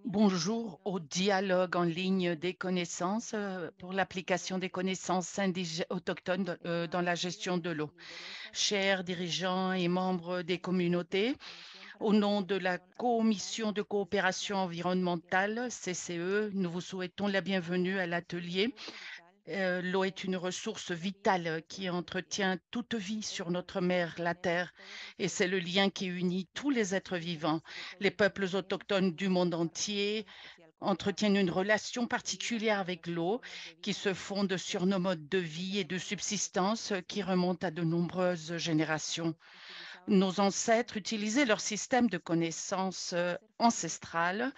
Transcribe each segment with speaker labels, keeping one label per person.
Speaker 1: Bonjour au dialogue en ligne des connaissances pour l'application des connaissances autochtones dans la gestion de l'eau. Chers dirigeants et membres des communautés, au nom de la Commission de coopération environnementale, CCE, nous vous souhaitons la bienvenue à l'atelier. L'eau est une ressource vitale qui entretient toute vie sur notre mère, la Terre, et c'est le lien qui unit tous les êtres vivants. Les peuples autochtones du monde entier entretiennent une relation particulière avec l'eau qui se fonde sur nos modes de vie et de subsistance qui remontent à de nombreuses générations. Nos ancêtres utilisaient leur système de connaissances ancestrales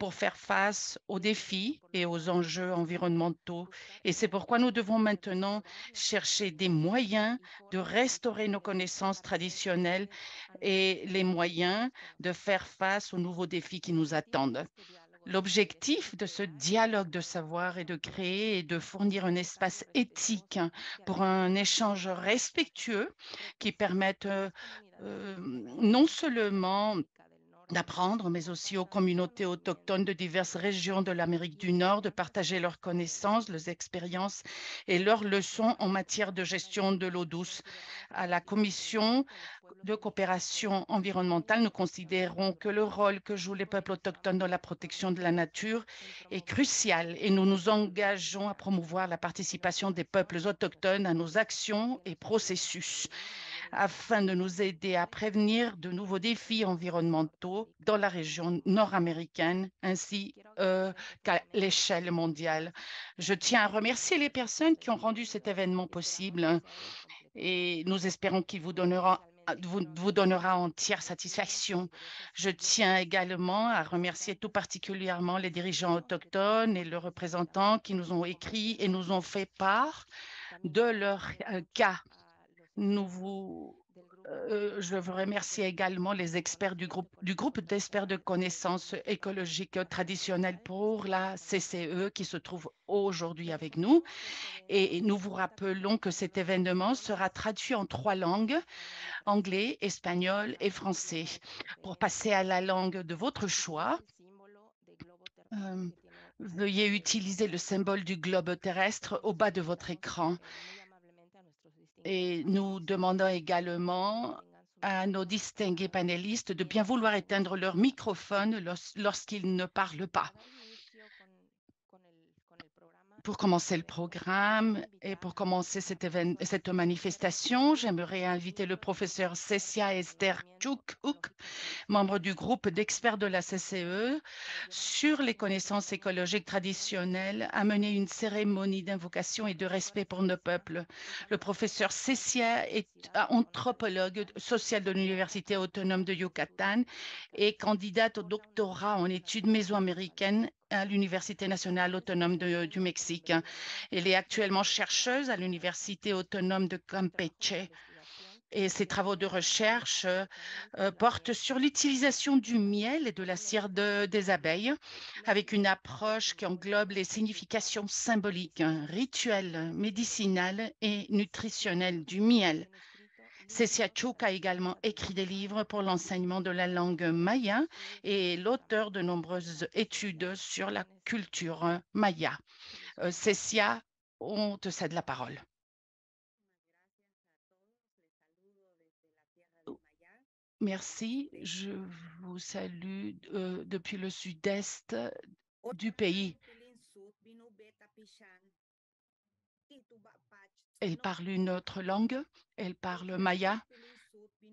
Speaker 1: pour faire face aux défis et aux enjeux environnementaux. Et c'est pourquoi nous devons maintenant chercher des moyens de restaurer nos connaissances traditionnelles et les moyens de faire face aux nouveaux défis qui nous attendent. L'objectif de ce dialogue de savoir est de créer et de fournir un espace éthique pour un échange respectueux qui permette non seulement d'apprendre, mais aussi aux communautés autochtones de diverses régions de l'Amérique du Nord de partager leurs connaissances, leurs expériences et leurs leçons en matière de gestion de l'eau douce. À la Commission de coopération environnementale, nous considérons que le rôle que jouent les peuples autochtones dans la protection de la nature est crucial et nous nous engageons à promouvoir la participation des peuples autochtones à nos actions et processus afin de nous aider à prévenir de nouveaux défis environnementaux dans la région nord-américaine ainsi qu'à l'échelle mondiale. Je tiens à remercier les personnes qui ont rendu cet événement possible et nous espérons qu'il vous donnera entière satisfaction. Je tiens également à remercier tout particulièrement les dirigeants autochtones et leurs représentants qui nous ont écrit et nous ont fait part de leur cas. Je veux remercier également les experts du groupe d'experts de connaissances écologiques traditionnelles pour la CCE qui se trouve aujourd'hui avec nous. Et nous vous rappelons que cet événement sera traduit en 3 langues, anglais, espagnol et français. Pour passer à la langue de votre choix, veuillez utiliser le symbole du globe terrestre au bas de votre écran. Et nous demandons également à nos distingués panélistes de bien vouloir éteindre leur microphone lorsqu'ils ne parlent pas. Pour commencer le programme et pour commencer cette manifestation, j'aimerais inviter le professeur Cecia Esther Chukuk, membre du groupe d'experts de la CCE sur les connaissances écologiques traditionnelles, à mener une cérémonie d'invocation et de respect pour nos peuples. Le professeur Cecia est anthropologue social de l'Université autonome de Yucatan et candidate au doctorat en études mésoaméricaines à l'Université nationale autonome du Mexique. Elle est actuellement chercheuse à l'Université autonome de Campeche et ses travaux de recherche portent sur l'utilisation du miel et de la cire des abeilles avec une approche qui englobe les significations symboliques, rituelles, médicinales et nutritionnelles du miel. Cecia Chuk a également écrit des livres pour l'enseignement de la langue maya et est l'auteur de nombreuses études sur la culture maya. Cecia, on te cède la parole. Merci, je vous salue depuis le sud-est du pays. Elle parle une autre langue, elle parle maya.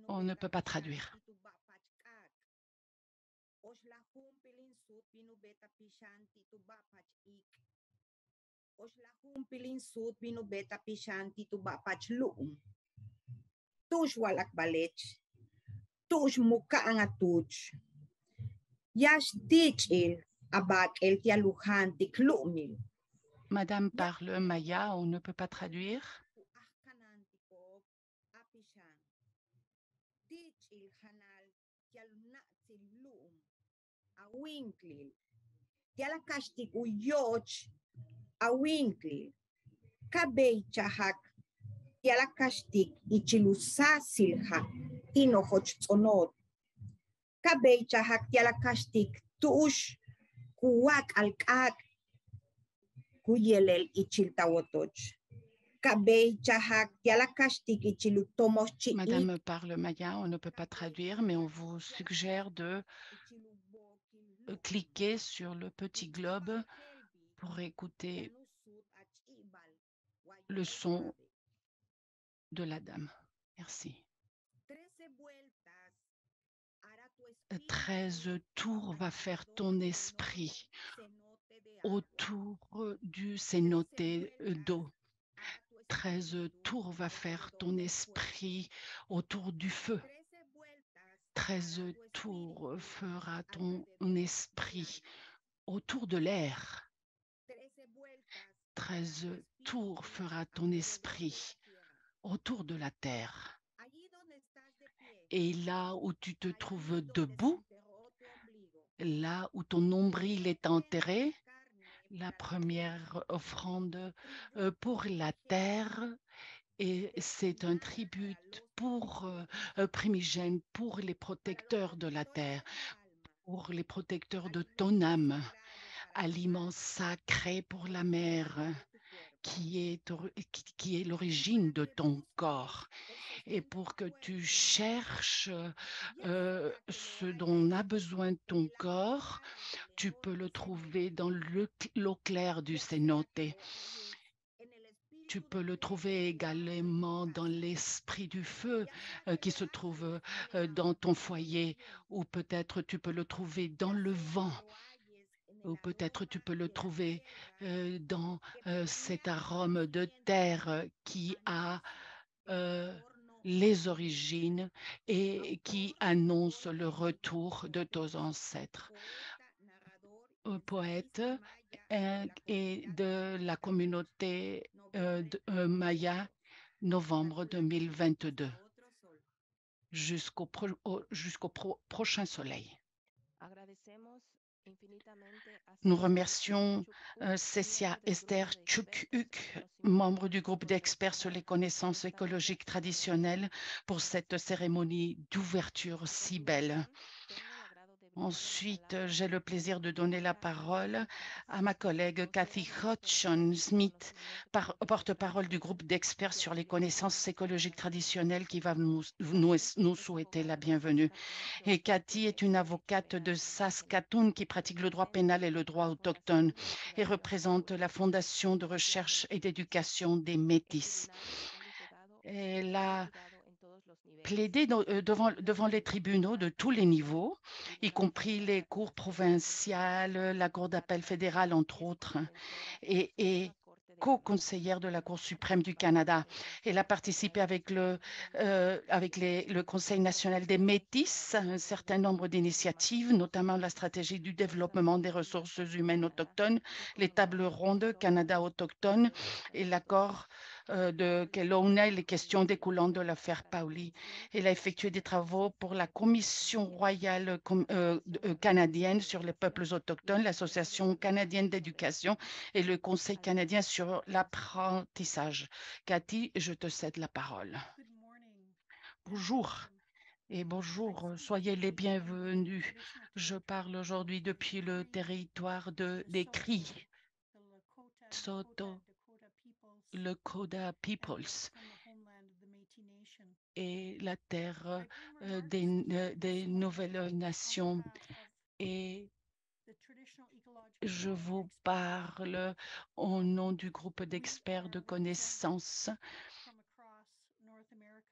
Speaker 1: On ne peut pas traduire.
Speaker 2: Tuj walak balech, tuj muka angatuj. Yash dichil abak el tialuhan tiklumil.
Speaker 1: Madame parle maya, on ne peut pas traduire.
Speaker 2: Tialakashtik uyoch awinklil. Kabei chahak tialakashtik ichilusasilha tinohoch tzonot. kabei chahak tiala kastik tuush kuwak alkak kuyelel ichiltawotoch. Kabei chahak tiala kastik ichilutomos chiik.
Speaker 1: Madame parle maya, on ne peut pas traduire, mais on vous suggère de cliquer sur le petit globe pour écouter le son de la dame. Merci. 13 tours va faire ton esprit autour du cénoté d'eau. 13 tours va faire ton esprit autour du feu. 13 tours fera ton esprit autour de l'air. 13 tours fera ton esprit autour de la terre. Et là où tu te trouves debout, là où ton nombril est enterré, la première offrande pour la terre, et c'est un tribut pour primigène, pour les protecteurs de la terre, pour les protecteurs de ton âme, aliment sacré pour la mère qui est l'origine de ton corps. Et pour que tu cherches ce dont a besoin ton corps, tu peux le trouver dans l'eau claire du cénoté. Tu peux le trouver également dans l'esprit du feu qui se trouve dans ton foyer, ou peut-être tu peux le trouver dans le vent, ou peut-être tu peux le trouver dans cet arôme de terre qui a les origines et qui annonce le retour de tes ancêtres. Poète et de la communauté Maya, novembre 2022, jusqu'au prochain soleil. Nous remercions Cécia Esther Tchoukuk, membre du groupe d'experts sur les connaissances écologiques traditionnelles, pour cette cérémonie d'ouverture si belle. Ensuite, j'ai le plaisir de donner la parole à ma collègue Cathy Hodgson-Smith, porte-parole du groupe d'experts sur les connaissances écologiques traditionnelles, qui va nous souhaiter la bienvenue. Et Cathy est une avocate de Saskatoon qui pratique le droit pénal et le droit autochtone et représente la Fondation de recherche et d'éducation des Métis. Elle a plaidé devant les tribunaux de tous les niveaux, y compris les cours provinciales, la Cour d'appel fédérale, entre autres, et co-conseillère de la Cour suprême du Canada. Elle a participé avec le Conseil national des Métis à un certain nombre d'initiatives, notamment la stratégie du développement des ressources humaines autochtones, les tables rondes Canada autochtone et l'accord de Kelowna et les questions découlant de l'affaire Pauli. Elle a effectué des travaux pour la Commission royale canadienne sur les peuples autochtones, l'Association canadienne d'éducation et le Conseil canadien sur l'apprentissage. Cathy, je te cède la parole. Bonjour. Et bonjour, soyez les bienvenus. Je parle aujourd'hui depuis le territoire des Cris, Soto, le Coda Peoples et la terre des nouvelles nations. Et je vous parle au nom du groupe d'experts de connaissances.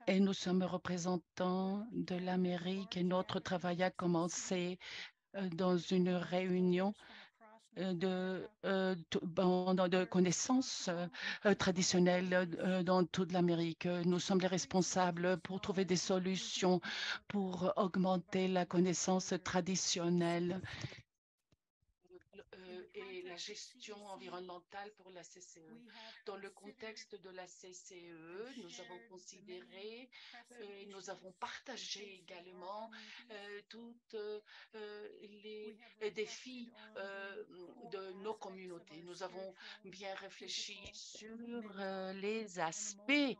Speaker 1: Et nous sommes représentants de l'Amérique et notre travail a commencé dans une réunion de connaissances traditionnelles dans toute l'Amérique. Nous sommes les responsables pour trouver des solutions pour augmenter la connaissance traditionnelle et la gestion environnementale pour la CCE. Dans le contexte de la CCE, nous avons considéré et nous avons partagé également tous les défis de nos communautés. Nous avons bien réfléchi sur les aspects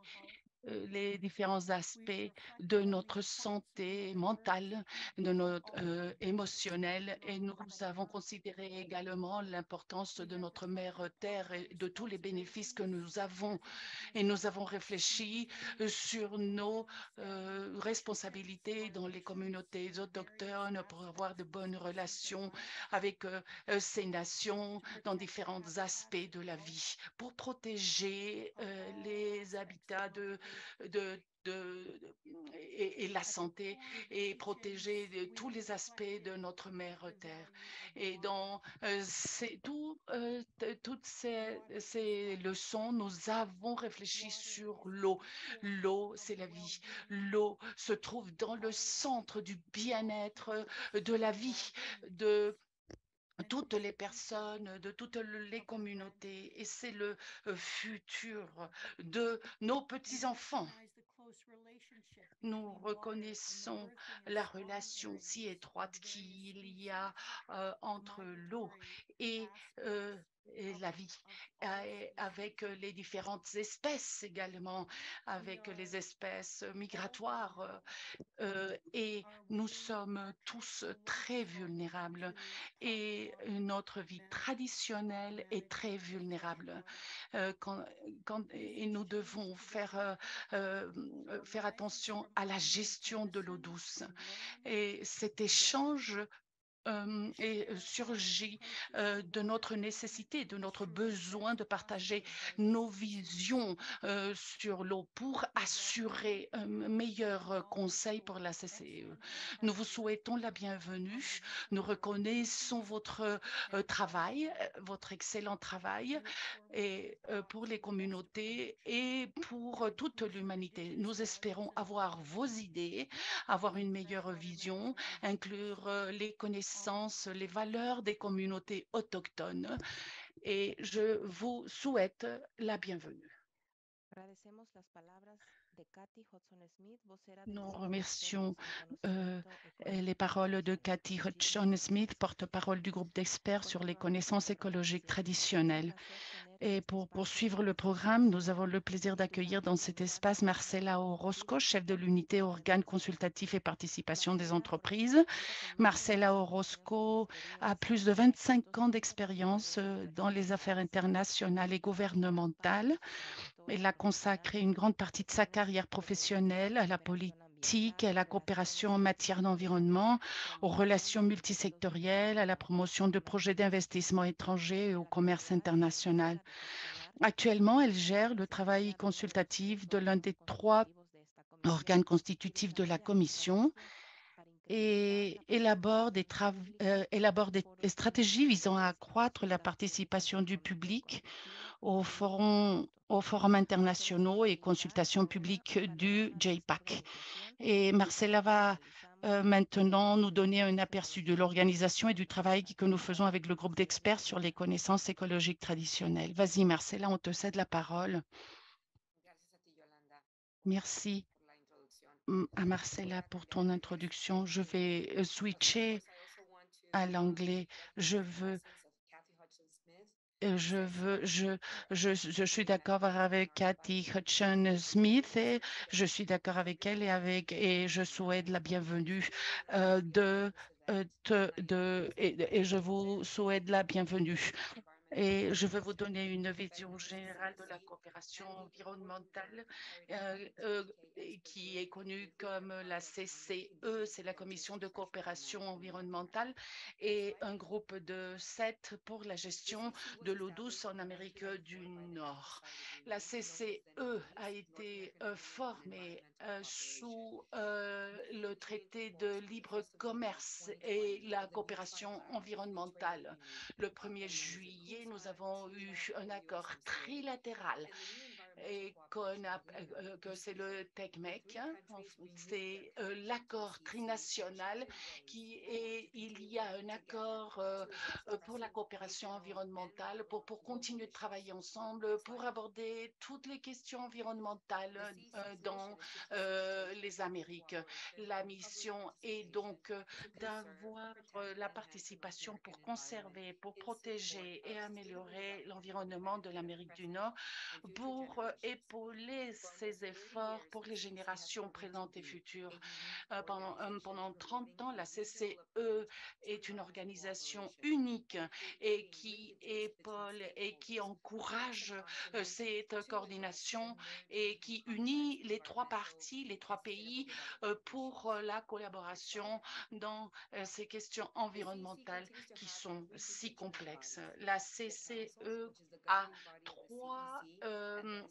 Speaker 1: les différents aspects de notre santé mentale, de notre émotionnelle, et nous avons considéré également l'importance de notre mère terre et de tous les bénéfices que nous avons. Et nous avons réfléchi sur nos responsabilités dans les communautés autochtones pour avoir de bonnes relations avec ces nations dans différents aspects de la vie, pour protéger les habitats et la santé et protéger tous les aspects de notre mère Terre. Et dans toutes ces leçons, nous avons réfléchi sur l'eau. L'eau, c'est la vie. L'eau se trouve dans le centre du bien-être de la vie, de toutes les personnes, de toutes les communautés, et c'est le futur de nos petits-enfants. Nous reconnaissons la relation si étroite qu'il y a entre l'eau et, euh, et la vie, avec les différentes espèces également, avec les espèces migratoires, et nous sommes tous très vulnérables et notre vie traditionnelle est très vulnérable. Et nous devons faire attention à la gestion de l'eau douce. Et cet échange est surgit de notre nécessité, de notre besoin de partager nos visions sur l'eau pour assurer un meilleur conseil pour la CCE. Nous vous souhaitons la bienvenue. Nous reconnaissons votre travail, votre excellent travail et pour les communautés et pour toute l'humanité. Nous espérons avoir vos idées, avoir une meilleure vision, inclure les connaissances, les valeurs des communautés autochtones. Et je vous souhaite la bienvenue. Nous remercions les paroles de Cathy Hodgson-Smith, porte-parole du groupe d'experts sur les connaissances écologiques traditionnelles. Et pour poursuivre le programme, nous avons le plaisir d'accueillir dans cet espace Marcela Orozco, chef de l'unité organes consultatifs et participation des entreprises. Marcela Orozco a plus de 25 ans d'expérience dans les affaires internationales et gouvernementales. Elle a consacré une grande partie de sa carrière professionnelle à la politique, à la coopération en matière d'environnement, aux relations multisectorielles, à la promotion de projets d'investissement étrangers et au commerce international. Actuellement, elle gère le travail consultatif de l'un des 3 organes constitutifs de la Commission et élabore des stratégies visant à accroître la participation du public aux forums internationaux et consultations publiques du JPAC. Et Marcela va maintenant nous donner un aperçu de l'organisation et du travail que nous faisons avec le groupe d'experts sur les connaissances écologiques traditionnelles. Vas-y, Marcela, on te cède la parole. Merci à Marcela pour ton introduction. Je vais switcher à l'anglais. Je suis d'accord avec Cathy Hutchison-Smith et je suis d'accord avec elle et je souhaite la bienvenue et je vous souhaite la bienvenue. Et je vais vous donner une vision générale de la coopération environnementale qui est connue comme la CCE, c'est la Commission de coopération environnementale, et un groupe de 7 pour la gestion de l'eau douce en Amérique du Nord. La CCE a été formée sous le traité de libre commerce et la coopération environnementale. Le 1er juillet, nous avons eu un accord trilatéral et que c'est le TECMEC, hein, c'est l'accord trinational il y a un accord pour la coopération environnementale pour continuer de travailler ensemble, pour aborder toutes les questions environnementales dans les Amériques. La mission est donc d'avoir la participation pour conserver, pour protéger et améliorer l'environnement de l'Amérique du Nord, pour épauler ces efforts pour les générations présentes et futures. Pendant 30 ans, la CCE est une organisation unique et qui épaule et qui encourage cette coordination et qui unit les trois parties, les trois pays pour la collaboration dans ces questions environnementales qui sont si complexes. La CCE a trois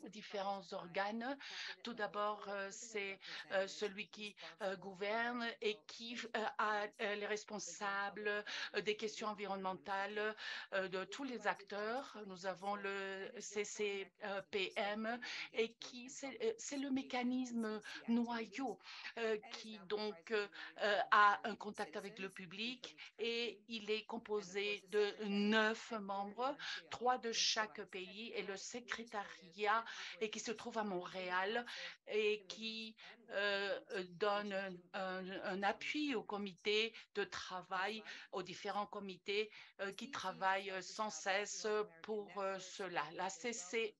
Speaker 1: différents organes. Tout d'abord, c'est celui qui gouverne et qui a les responsables des questions environnementales de tous les acteurs. Nous avons le CCPM et qui c'est le mécanisme noyau qui donc a un contact avec le public et il est composé de 9 membres, 3 de chaque pays et le secrétariat et qui se trouve à Montréal et qui donne un appui au comité de travail, aux différents comités qui travaillent sans cesse pour cela. La CCE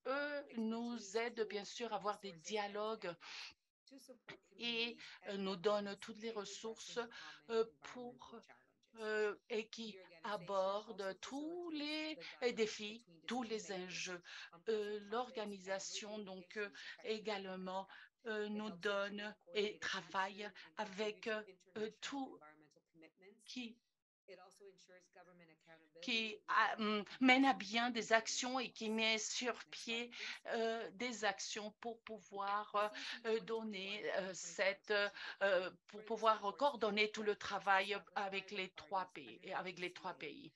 Speaker 1: nous aide bien sûr à avoir des dialogues et nous donne toutes les ressources pour et qui aborde tous les défis, tous les enjeux. L'organisation donc également nous donne et travaille avec tout qui mène à bien des actions et qui met sur pied des actions pour pouvoir donner pour pouvoir coordonner tout le travail avec les trois pays.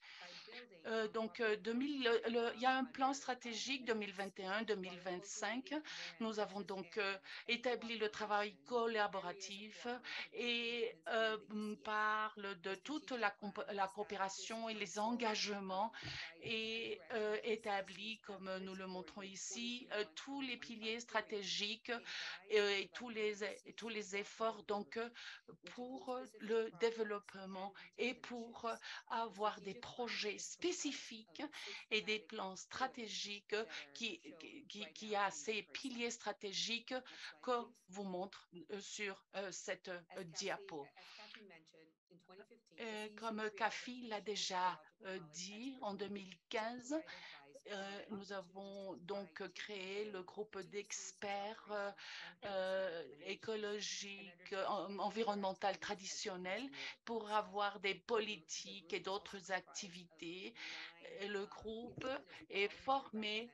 Speaker 1: Donc, il y a un plan stratégique 2021-2025. Nous avons donc établi le travail collaboratif et parle de toute la coopération et les engagements et établit, comme nous le montrons ici, tous les piliers stratégiques et tous les efforts donc pour le développement et pour avoir des projets spécifiques et des plans stratégiques qui a ces piliers stratégiques que vous montre sur cette diapo. Comme Kafi l'a déjà dit, en 2015, nous avons donc créé le groupe d'experts écologiques, environnementales traditionnels pour avoir des politiques et d'autres activités. Le groupe est formé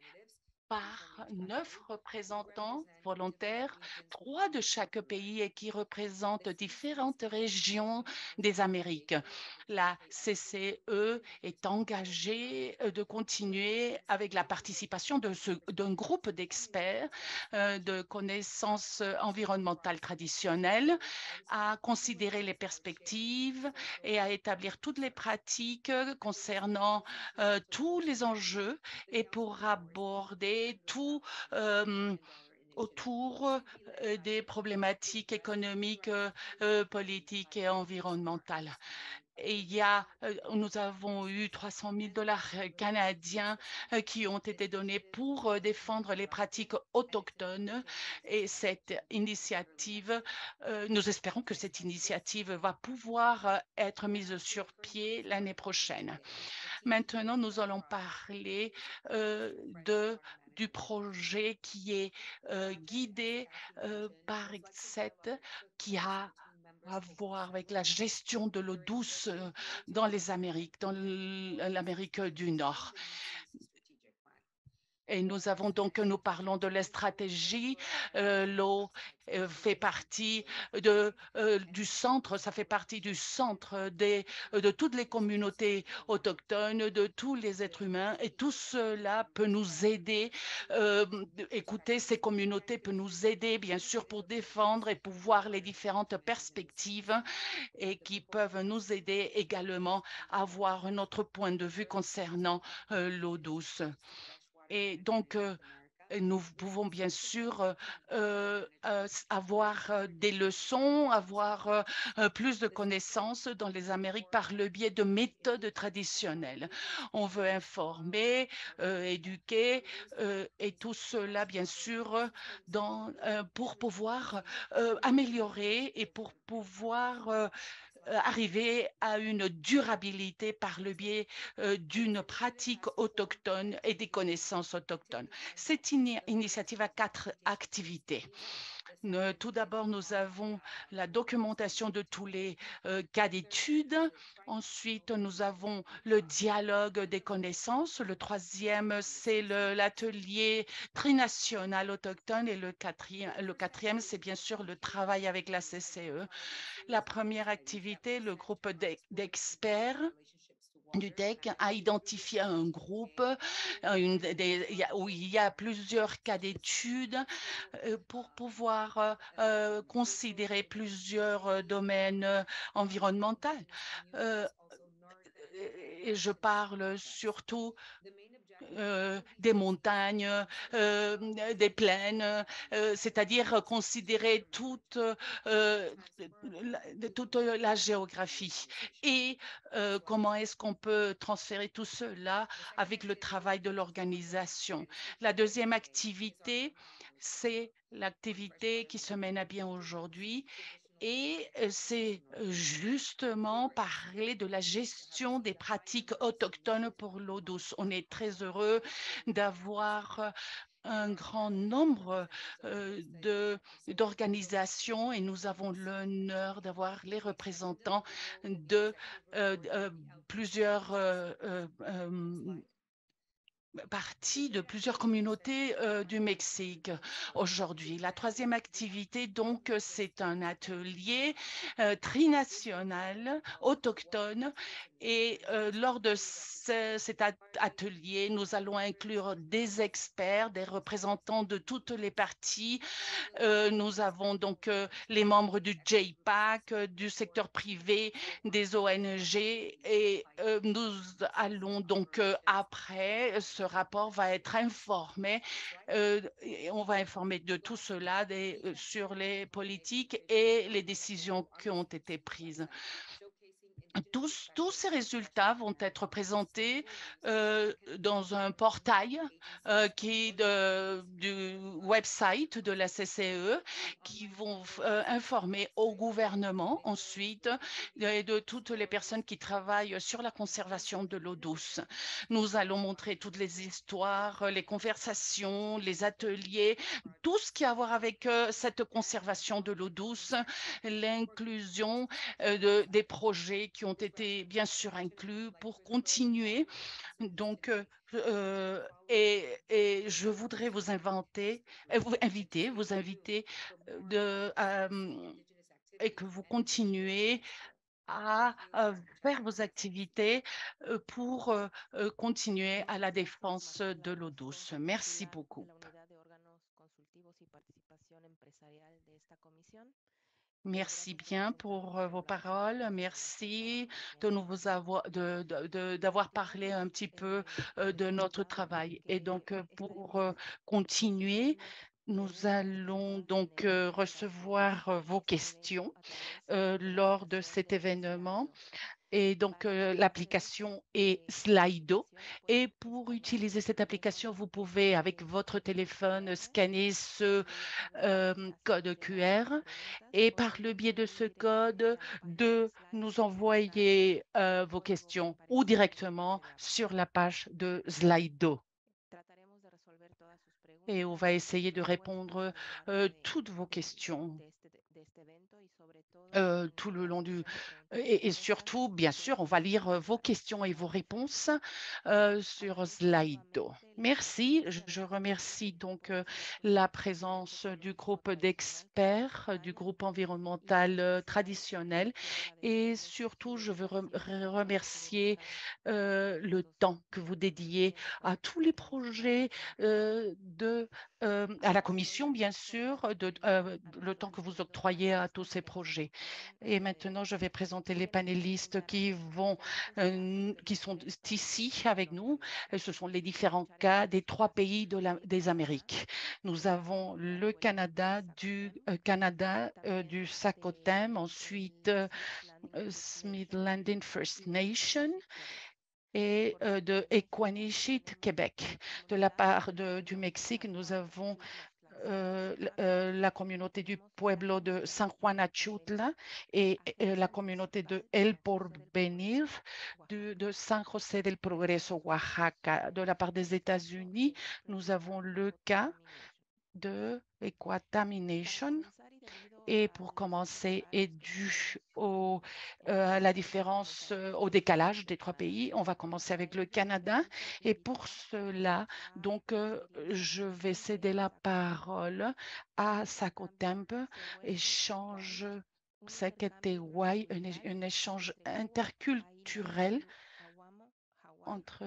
Speaker 1: par 9 représentants volontaires, 3 de chaque pays et qui représentent différentes régions des Amériques. La CCE est engagée de continuer avec la participation d'un groupe d'experts de connaissances environnementales traditionnelles, à considérer les perspectives et à établir toutes les pratiques concernant tous les enjeux et pour aborder tout autour des problématiques économiques, politiques et environnementales. Et nous avons eu 300 000 $ canadiens qui ont été donnés pour défendre les pratiques autochtones. Et cette initiative, nous espérons que cette initiative va pouvoir être mise sur pied l'année prochaine. Maintenant, nous allons parler du projet qui est guidé par EXET, qui a à voir avec la gestion de l'eau douce dans les Amériques, dans l'Amérique du Nord. Et nous parlons de la stratégie. L'eau fait partie du centre, ça fait partie du centre de toutes les communautés autochtones, de tous les êtres humains. Et tout cela peut nous aider. Écouter ces communautés peut nous aider, bien sûr, pour défendre et pour voir les différentes perspectives et qui peuvent nous aider également à avoir un autre point de vue concernant l'eau douce. Et donc, nous pouvons bien sûr avoir des leçons, avoir plus de connaissances dans les Amériques par le biais de méthodes traditionnelles. On veut informer, éduquer et tout cela bien sûr pour pouvoir améliorer et pour pouvoir arriver à une durabilité par le biais d'une pratique autochtone et des connaissances autochtones. Cette initiative a 4 activités. Tout d'abord, nous avons la documentation de tous les cas d'études. Ensuite, nous avons le dialogue des connaissances. Le troisième, c'est l'atelier trinational autochtone. Et le quatrième, c'est bien sûr le travail avec la CCE. La première activité, le groupe d'experts du DEC a identifié un groupe où il y a plusieurs cas d'études pour pouvoir considérer plusieurs domaines environnementaux. Euh, et je parle surtout des montagnes, des plaines, c'est-à-dire considérer toute la géographie et comment est-ce qu'on peut transférer tout cela avec le travail de l'organisation. La deuxième activité, c'est l'activité qui se mène à bien aujourd'hui et c'est justement parler de la gestion des pratiques autochtones pour l'eau douce. On est très heureux d'avoir un grand nombre d'organisations et nous avons l'honneur d'avoir les représentants de plusieurs partie de plusieurs communautés du Mexique aujourd'hui. La troisième activité, donc, c'est un atelier trinational, autochtone. Et lors de cet atelier, nous allons inclure des experts, des représentants de toutes les parties. Nous avons donc les membres du JPAC, du secteur privé, des ONG et nous allons donc après, ce rapport va être informé, et on va informer de tout cela sur les politiques et les décisions qui ont été prises. Tous ces résultats vont être présentés dans un portail qui est du website de la CCE qui vont informer au gouvernement ensuite et de toutes les personnes qui travaillent sur la conservation de l'eau douce. Nous allons montrer toutes les histoires, les conversations, les ateliers, tout ce qui a à voir avec cette conservation de l'eau douce, l'inclusion des projets qui ont été bien sûr inclus pour continuer. Donc, et je voudrais vous inviter et que vous continuez à faire vos activités pour continuer à la défense de l'eau douce. Merci beaucoup. Merci bien pour vos paroles. Merci de d'avoir parlé un petit peu de notre travail. Et donc, pour continuer, nous allons donc recevoir vos questions lors de cet événement. Et donc, l'application est Slido. Et pour utiliser cette application, vous pouvez, avec votre téléphone, scanner ce code QR et par le biais de ce code, de nous envoyer vos questions ou directement sur la page de Slido. Et on va essayer de répondre toutes vos questions tout le long et surtout, bien sûr, on va lire vos questions et vos réponses sur Slido. Merci. Je remercie donc la présence du groupe d'experts, du groupe environnemental traditionnel et surtout, je veux remercier le temps que vous dédiez à tous les projets à la commission, bien sûr, le temps que vous octroyez à tous ces projets. projet. Et maintenant, je vais présenter les panélistes qui sont ici avec nous. Ce sont les différents cas des 3 pays des Amériques. Nous avons le Canada, du Sacotem, ensuite Smith Landing First Nation et de Equanichit, Québec. De la part du Mexique, nous avons la communauté du pueblo de San Juan Achutla et la communauté de El Porvenir de San José del Progreso, Oaxaca. De la part des États-Unis, nous avons le cas de Equatamination. Et pour commencer, est dû à la différence, au décalage des 3 pays. On va commencer avec le Canada. Et pour cela, donc, je vais céder la parole à Sacotemp, échange Seketewai, un échange interculturel entre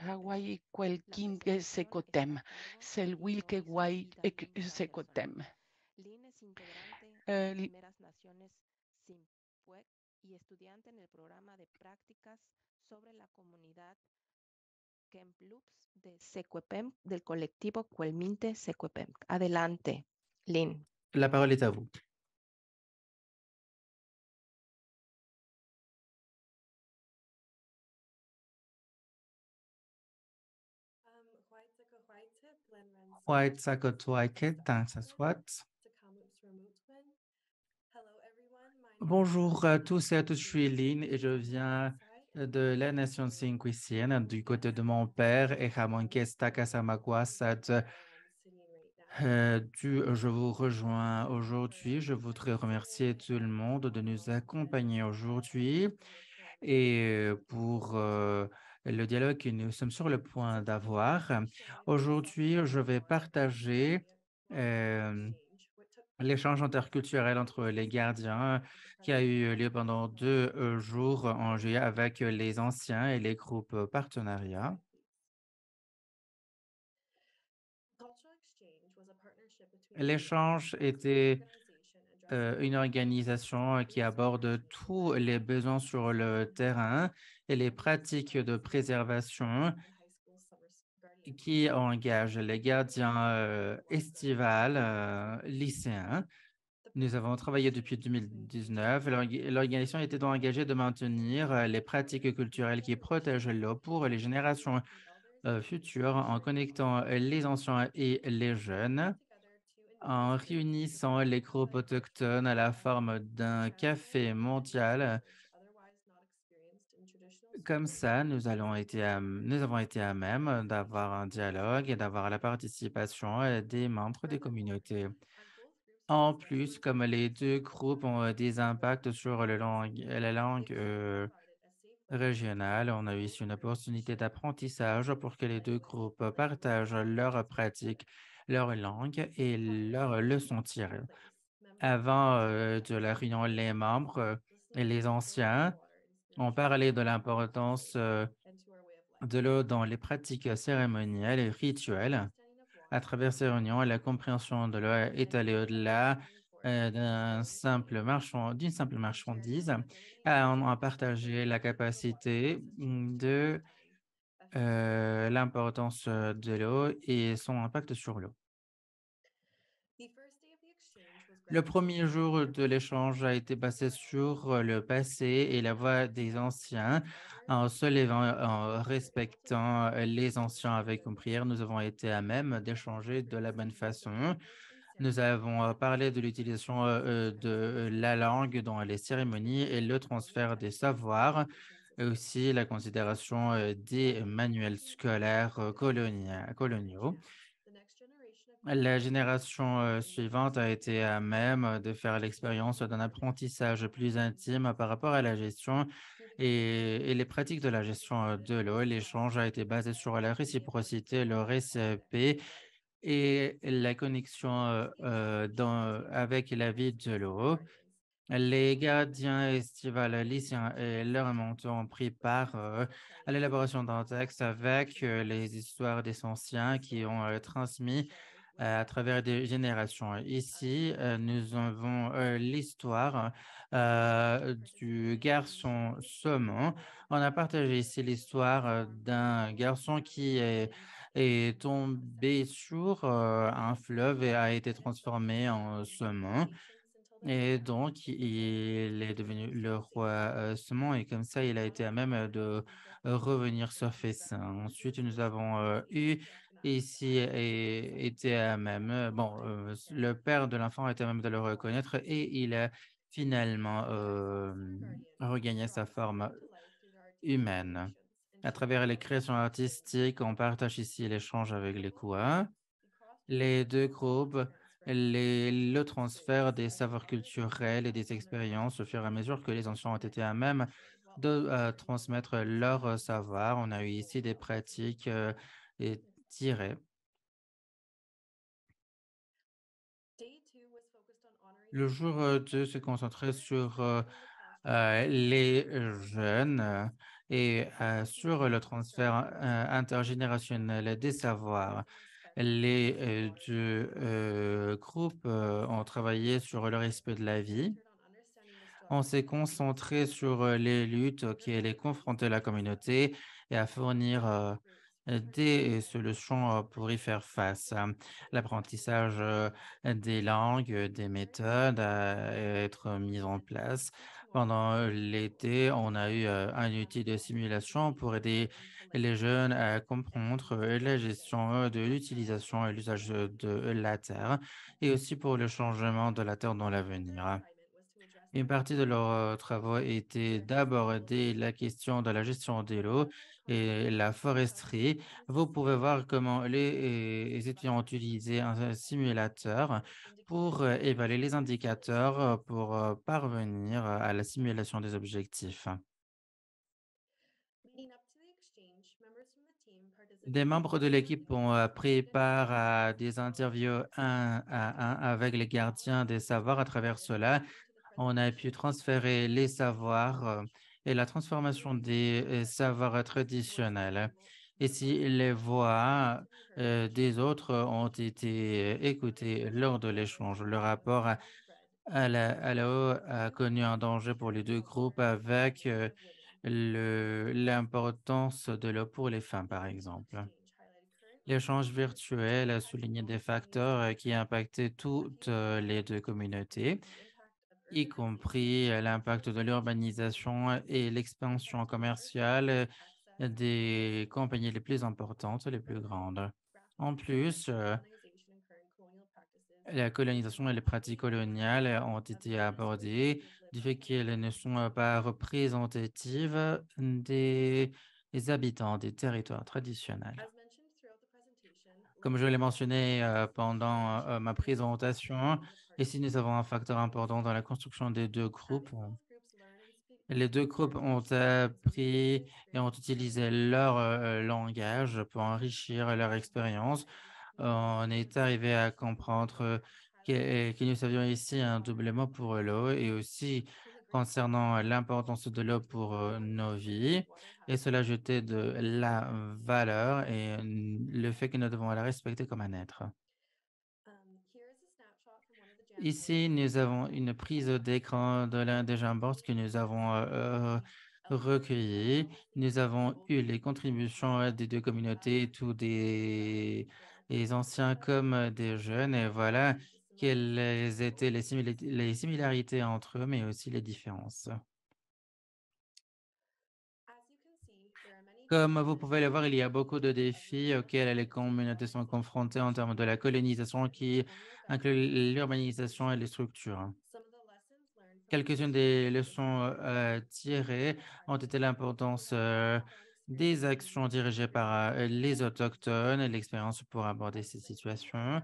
Speaker 1: Hawaii et Kwelkinge Secotem. C'est le Wilke Wai Secotem.
Speaker 3: Lynn es integrante de Primeras Naciones Simpuec y estudiante en el programa de prácticas sobre la comunidad Kemploops de Secuepem del colectivo Cuelminte Secuepem. Adelante, Lynn.
Speaker 4: La parole est à vous. White Sakotwaike, Tansaswat. Bonjour à tous et à toutes, je suis Lynn et je viens de la nation Sinquisienne du côté de mon père et Hamonkesta Kasamakwasat. Je vous rejoins aujourd'hui. Je voudrais remercier tout le monde de nous accompagner aujourd'hui et pour le dialogue que nous sommes sur le point d'avoir. Aujourd'hui, je vais partager l'échange interculturel entre les gardiens qui a eu lieu pendant 2 jours en juillet avec les anciens et les groupes partenariats. L'échange était une organisation qui aborde tous les besoins sur le terrain et les pratiques de préservation qui engagent les gardiens estivales lycéens. Nous avons travaillé depuis 2019. L'organisation était donc engagée de maintenir les pratiques culturelles qui protègent l'eau pour les générations futures en connectant les anciens et les jeunes, en réunissant les groupes autochtones à la forme d'un café mondial. Comme ça, nous avons été à même d'avoir un dialogue et d'avoir la participation des membres des communautés. En plus, comme les 2 groupes ont des impacts sur la langue régionale, on a eu ici une opportunité d'apprentissage pour que les 2 groupes partagent leurs pratiques, leur langue et leurs leçons tirées. Avant de la réunion, les membres et les anciens ont parlé de l'importance de l'eau dans les pratiques cérémonielles et rituelles. À travers ces réunions, la compréhension de l'eau est allée au-delà d'une simple marchandise. On a partagé la capacité de l'importance de l'eau et son impact sur l'eau. Le premier jour de l'échange a été basé sur le passé et la voix des anciens. En se levant, en respectant les anciens avec une prière, nous avons été à même d'échanger de la bonne façon. Nous avons parlé de l'utilisation de la langue dans les cérémonies et le transfert des savoirs, et aussi la considération des manuels scolaires coloniaux. La génération suivante a été à même de faire l'expérience d'un apprentissage plus intime par rapport à la gestion et les pratiques de la gestion de l'eau. L'échange a été basé sur la réciprocité, le respect et la connexion avec la vie de l'eau. Les gardiens estivales lycéens et leurs mentors ont pris part à l'élaboration d'un texte avec les histoires des anciens qui ont transmis à travers des générations. Ici, nous avons l'histoire du garçon saumon. On a partagé ici l'histoire d'un garçon qui est tombé sur un fleuve et a été transformé en saumon. Et donc, il est devenu le roi saumon et comme ça, il a été à même de revenir surfer ça. Ensuite, nous avons eu ici et était à même, le père de l'enfant était à même de le reconnaître et il a finalement regagné sa forme humaine. À travers les créations artistiques, on partage ici l'échange avec les Koa. Les deux groupes, le transfert des savoirs culturels et des expériences au fur et à mesure que les enfants ont été à même de transmettre leur savoir. On a eu ici des pratiques et tirées. Le jour 2 se concentrait sur les jeunes et sur le transfert intergénérationnel des savoirs. Les deux groupes ont travaillé sur le respect de la vie. On s'est concentré sur les luttes auxquelles est confrontée la communauté et à fournir des solutions pour y faire face. L'apprentissage des langues, des méthodes à être mis en place. Pendant l'été, on a eu un outil de simulation pour aider les jeunes à comprendre la gestion de l'utilisation et l'usage de la terre et aussi pour le changement de la terre dans l'avenir. Une partie de leurs travaux était d'aborder la question de la gestion de l'eau et la foresterie. Vous pouvez voir comment les étudiants ont utilisé un simulateur pour évaluer les indicateurs pour parvenir à la simulation des objectifs. Des membres de l'équipe ont pris part à des interviews un à un avec les gardiens des savoirs. À travers cela, on a pu transférer les savoirs et la transformation des savoirs traditionnels. Et si les voix des autres ont été écoutées lors de l'échange, le rapport à la eau a connu un danger pour les deux groupes avec l'importance de l'eau pour les femmes, par exemple. L'échange virtuel a souligné des facteurs qui impactaient toutes les deux communautés, y compris l'impact de l'urbanisation et l'expansion commerciale des compagnies les plus importantes, les plus grandes. En plus, la colonisation et les pratiques coloniales ont été abordées du fait qu'elles ne sont pas représentatives des habitants des territoires traditionnels. Comme je l'ai mentionné pendant ma présentation, ici nous avons un facteur important dans la construction des deux groupes. Les deux groupes ont appris et ont utilisé leur langage pour enrichir leur expérience. On est arrivé à comprendre que nous avions ici un doublement pour l'eau et aussi concernant l'importance de l'eau pour nos vies. Et cela ajoutait de la valeur et le fait que nous devons la respecter comme un être. Ici, nous avons une prise d'écran de l'un des jamboards que nous avons recueillis. Nous avons eu les contributions des deux communautés, tous des anciens comme des jeunes, et voilà quelles étaient les similarités entre eux, mais aussi les différences. Comme vous pouvez le voir, il y a beaucoup de défis auxquels les communautés sont confrontées en termes de la colonisation qui inclut l'urbanisation et les structures. Quelques-unes des leçons tirées ont été l'importance des actions dirigées par les autochtones et l'expérience pour aborder ces situations.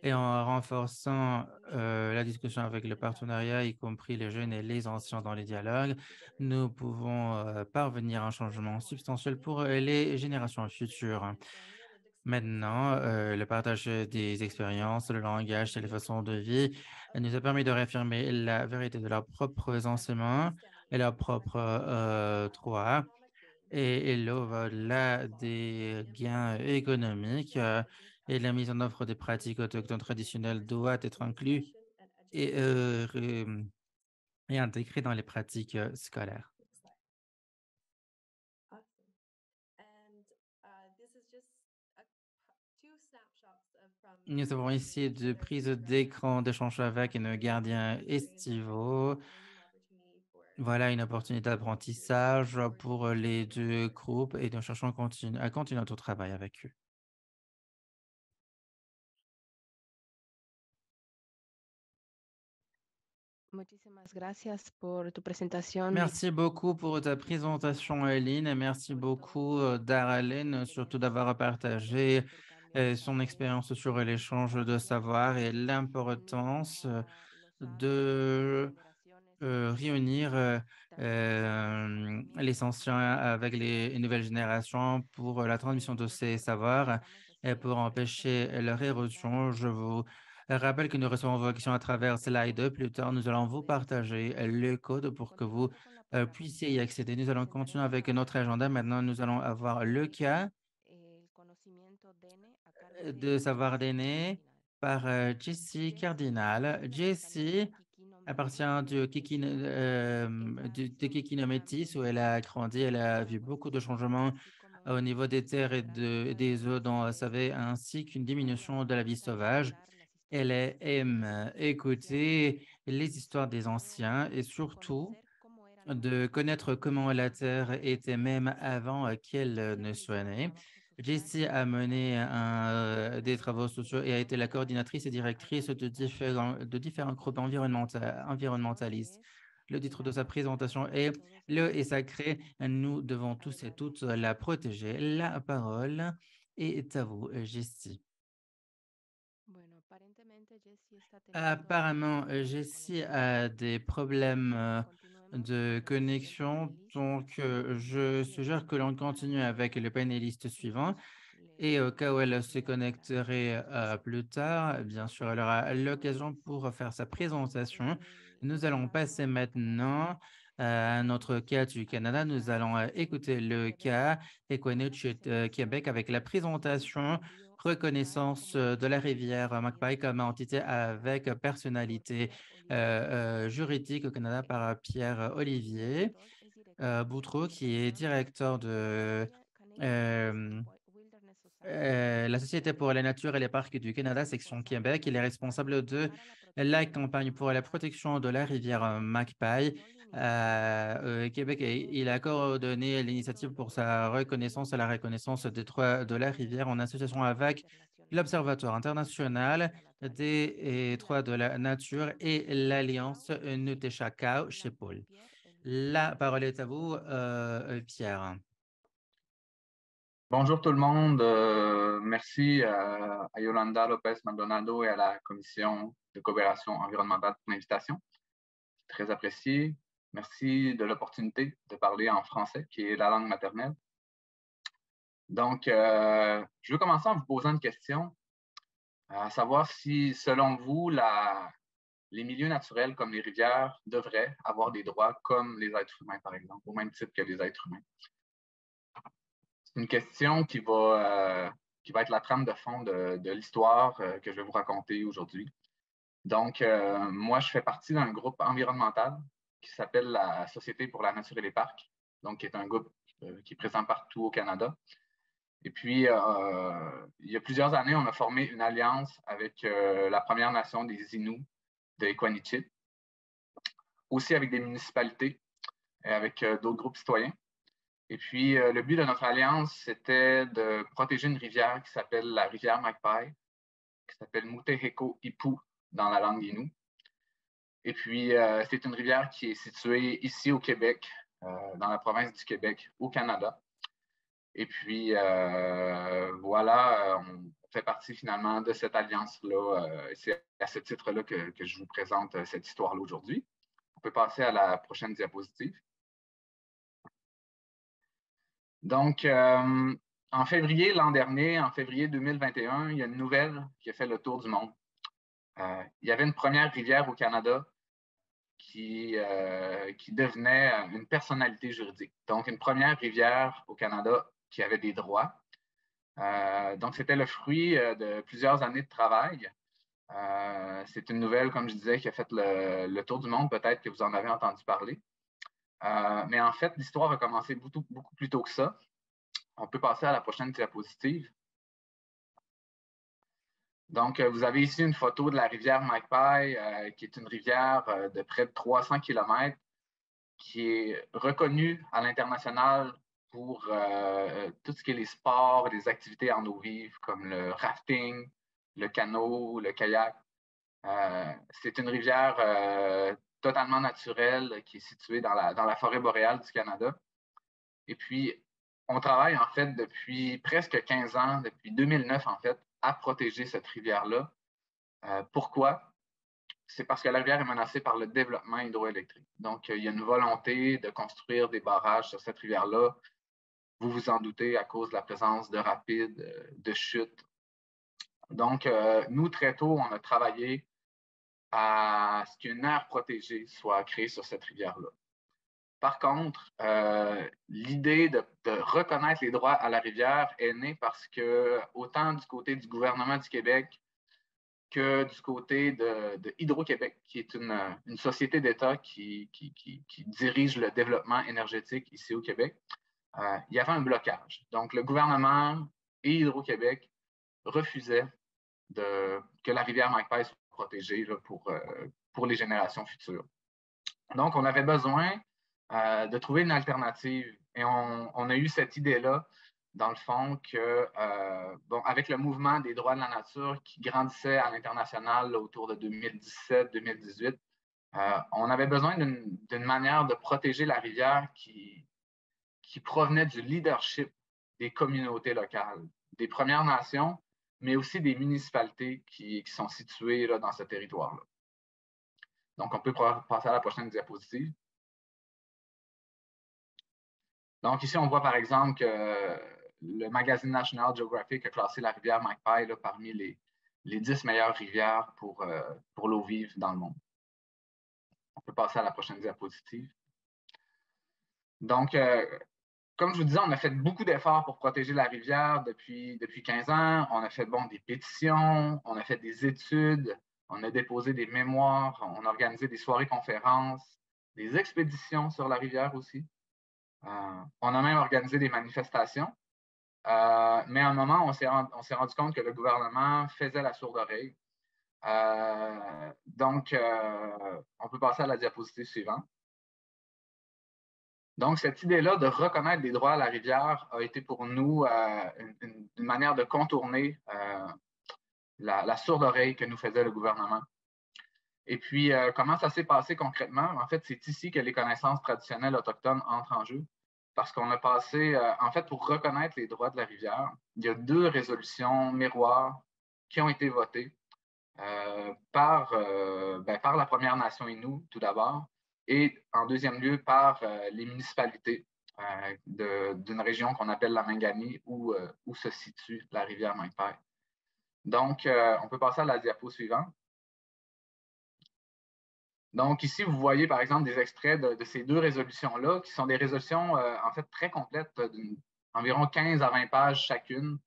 Speaker 4: Et en renforçant la discussion avec le partenariat, y compris les jeunes et les anciens dans les dialogues, nous pouvons parvenir à un changement substantiel pour les générations futures. Maintenant, le partage des expériences, le langage et les façons de vie nous a permis de réaffirmer la vérité de leurs propres enseignements et leurs propres droits et au-delà des gains économiques, et la mise en œuvre des pratiques autochtones traditionnelles doit être inclue et, et intégrée dans les pratiques scolaires. Nous avons ici deux prises d'écran d'échange avec nos gardiens estivaux. Voilà une opportunité d'apprentissage pour les deux groupes et nous cherchons à continuer notre travail avec eux.
Speaker 3: Muchísimas gracias por tu presentación.
Speaker 4: Merci beaucoup pour ta présentation, Eileen, et merci beaucoup, Darlene, surtout d'avoir partagé son expérience sur l'échange de savoir et l'importance de réunir les anciens avec les nouvelles générations pour la transmission de ces savoirs et pour empêcher leur érosion. Je vous rappelle que nous recevons vos questions à travers Slide. Plus tard, nous allons vous partager le code pour que vous puissiez y accéder. Nous allons continuer avec notre agenda. Maintenant, nous allons avoir le cas de savoir d'aîné par Jessie Cardinal. Jessie appartient de Kikino Métis où elle a grandi. Elle a vu beaucoup de changements au niveau des terres et des eaux dont elle savait, ainsi qu'une diminution de la vie sauvage. Elle aime écouter les histoires des anciens et surtout de connaître comment la Terre était même avant qu'elle ne soit née. Jessie a mené des travaux sociaux et a été la coordinatrice et directrice de différents groupes environnementalistes. Le titre de sa présentation est « L'eau est sacrée, nous devons tous et toutes la protéger ». La parole est à vous, Jessie. Apparemment, Jessie a des problèmes de connexion, donc je suggère que l'on continue avec le panéliste suivant. Et au cas où elle se connecterait plus tard, bien sûr, elle aura l'occasion pour faire sa présentation. Nous allons passer maintenant à notre cas du Canada. Nous allons écouter le cas Equinich Québec avec la présentation reconnaissance de la rivière Magpie comme entité avec personnalité juridique au Canada par Pierre-Olivier Boutreau, qui est directeur de la Société pour la nature et les parcs du Canada, section Québec. Il est responsable de la campagne pour la protection de la rivière Magpie Québec. Et il a coordonné l'initiative pour sa reconnaissance et la reconnaissance des droits de la rivière en association avec l'Observatoire international des droits de la nature et l'Alliance Nuteshakau chez Paul. La parole est à vous, Pierre.
Speaker 5: Bonjour tout le monde. Merci à Yolanda Lopez Maldonado et à la Commission de coopération environnementale pour l'invitation. C'est très apprécié. Merci de l'opportunité de parler en français, qui est la langue maternelle. Donc, je veux commencer en vous posant une question, à savoir si, selon vous, les milieux naturels comme les rivières devraient avoir des droits comme les êtres humains, par exemple, au même titre que les êtres humains. C'est une question qui va être la trame de fond de l'histoire que je vais vous raconter aujourd'hui. Donc, moi, je fais partie d'un groupe environnemental qui s'appelle la Société pour la nature et les parcs, donc qui est un groupe qui est présent partout au Canada. Et puis, il y a plusieurs années, on a formé une alliance avec la Première Nation des Inuits de Equanichit, aussi avec des municipalités et avec d'autres groupes citoyens. Et puis, le but de notre alliance, c'était de protéger une rivière qui s'appelle la rivière Magpie, qui s'appelle Muteheko Ipu dans la langue Innu. Et puis, c'est une rivière qui est située ici au Québec, dans la province du Québec, au Canada. Et puis, voilà, on fait partie finalement de cette alliance-là. C'est à ce titre-là que je vous présente cette histoire-là aujourd'hui. On peut passer à la prochaine diapositive. Donc, en février l'an dernier, en février 2021, il y a une nouvelle qui a fait le tour du monde. Il y avait une première rivière au Canada qui devenait une personnalité juridique. Donc, une première rivière au Canada qui avait des droits. Donc, c'était le fruit de plusieurs années de travail. C'est une nouvelle, comme je disais, qui a fait le tour du monde. Peut-être que vous en avez entendu parler. Mais en fait, l'histoire a commencé beaucoup plus tôt que ça. On peut passer à la prochaine diapositive. Donc, vous avez ici une photo de la rivière Magpie, qui est une rivière de près de 300 km, qui est reconnue à l'international pour tout ce qui est les sports, les activités en eau vive, comme le rafting, le canot, le kayak. C'est une rivière totalement naturelle qui est située dans la forêt boréale du Canada. Et puis, on travaille en fait depuis presque 15 ans, depuis 2009 en fait, à protéger cette rivière-là. Pourquoi? C'est parce que la rivière est menacée par le développement hydroélectrique. Donc, il y a une volonté de construire des barrages sur cette rivière-là. Vous vous en doutez, à cause de la présence de rapides, de chutes. Donc, nous, très tôt, on a travaillé à ce qu'une aire protégée soit créée sur cette rivière-là. Par contre, l'idée de reconnaître les droits à la rivière est née parce que, autant du côté du gouvernement du Québec que du côté de Hydro-Québec, qui est une société d'État qui dirige le développement énergétique ici au Québec, il y avait un blocage. Donc, le gouvernement et Hydro-Québec refusaient que la rivière Magpie soit protégée là, pour les générations futures. Donc, on avait besoin de trouver une alternative. Et on a eu cette idée-là, dans le fond, que, avec le mouvement des droits de la nature qui grandissait à l'international autour de 2017-2018, on avait besoin d'une manière de protéger la rivière qui provenait du leadership des communautés locales, des Premières Nations, mais aussi des municipalités qui sont situées là, dans ce territoire-là. Donc, on peut passer à la prochaine diapositive. Donc, ici, on voit par exemple que le magazine National Geographic a classé la rivière Magpie là, parmi les 10 meilleures rivières pour l'eau vive dans le monde. On peut passer à la prochaine diapositive. Donc, comme je vous disais, on a fait beaucoup d'efforts pour protéger la rivière depuis 15 ans. On a fait des pétitions, on a fait des études, on a déposé des mémoires, on a organisé des soirées-conférences, des expéditions sur la rivière aussi. On a même organisé des manifestations. Mais à un moment, on s'est rendu compte que le gouvernement faisait la sourde oreille. Donc, on peut passer à la diapositive suivante. Donc, cette idée-là de reconnaître les droits à la rivière a été pour nous une manière de contourner la sourde oreille que nous faisait le gouvernement. Et puis, comment ça s'est passé concrètement? En fait, c'est ici que les connaissances traditionnelles autochtones entrent en jeu. Parce qu'on a passé, en fait, pour reconnaître les droits de la rivière, il y a 2 résolutions miroirs qui ont été votées par la Première Nation Innu, tout d'abord, et en deuxième lieu, par les municipalités d'une région qu'on appelle la Mangani, où se situe la rivière Magpie. Donc, on peut passer à la diapo suivante. Donc, ici, vous voyez, par exemple, des extraits de ces 2 résolutions-là, qui sont des résolutions, en fait, très complètes, d'environ 15 à 20 pages chacune,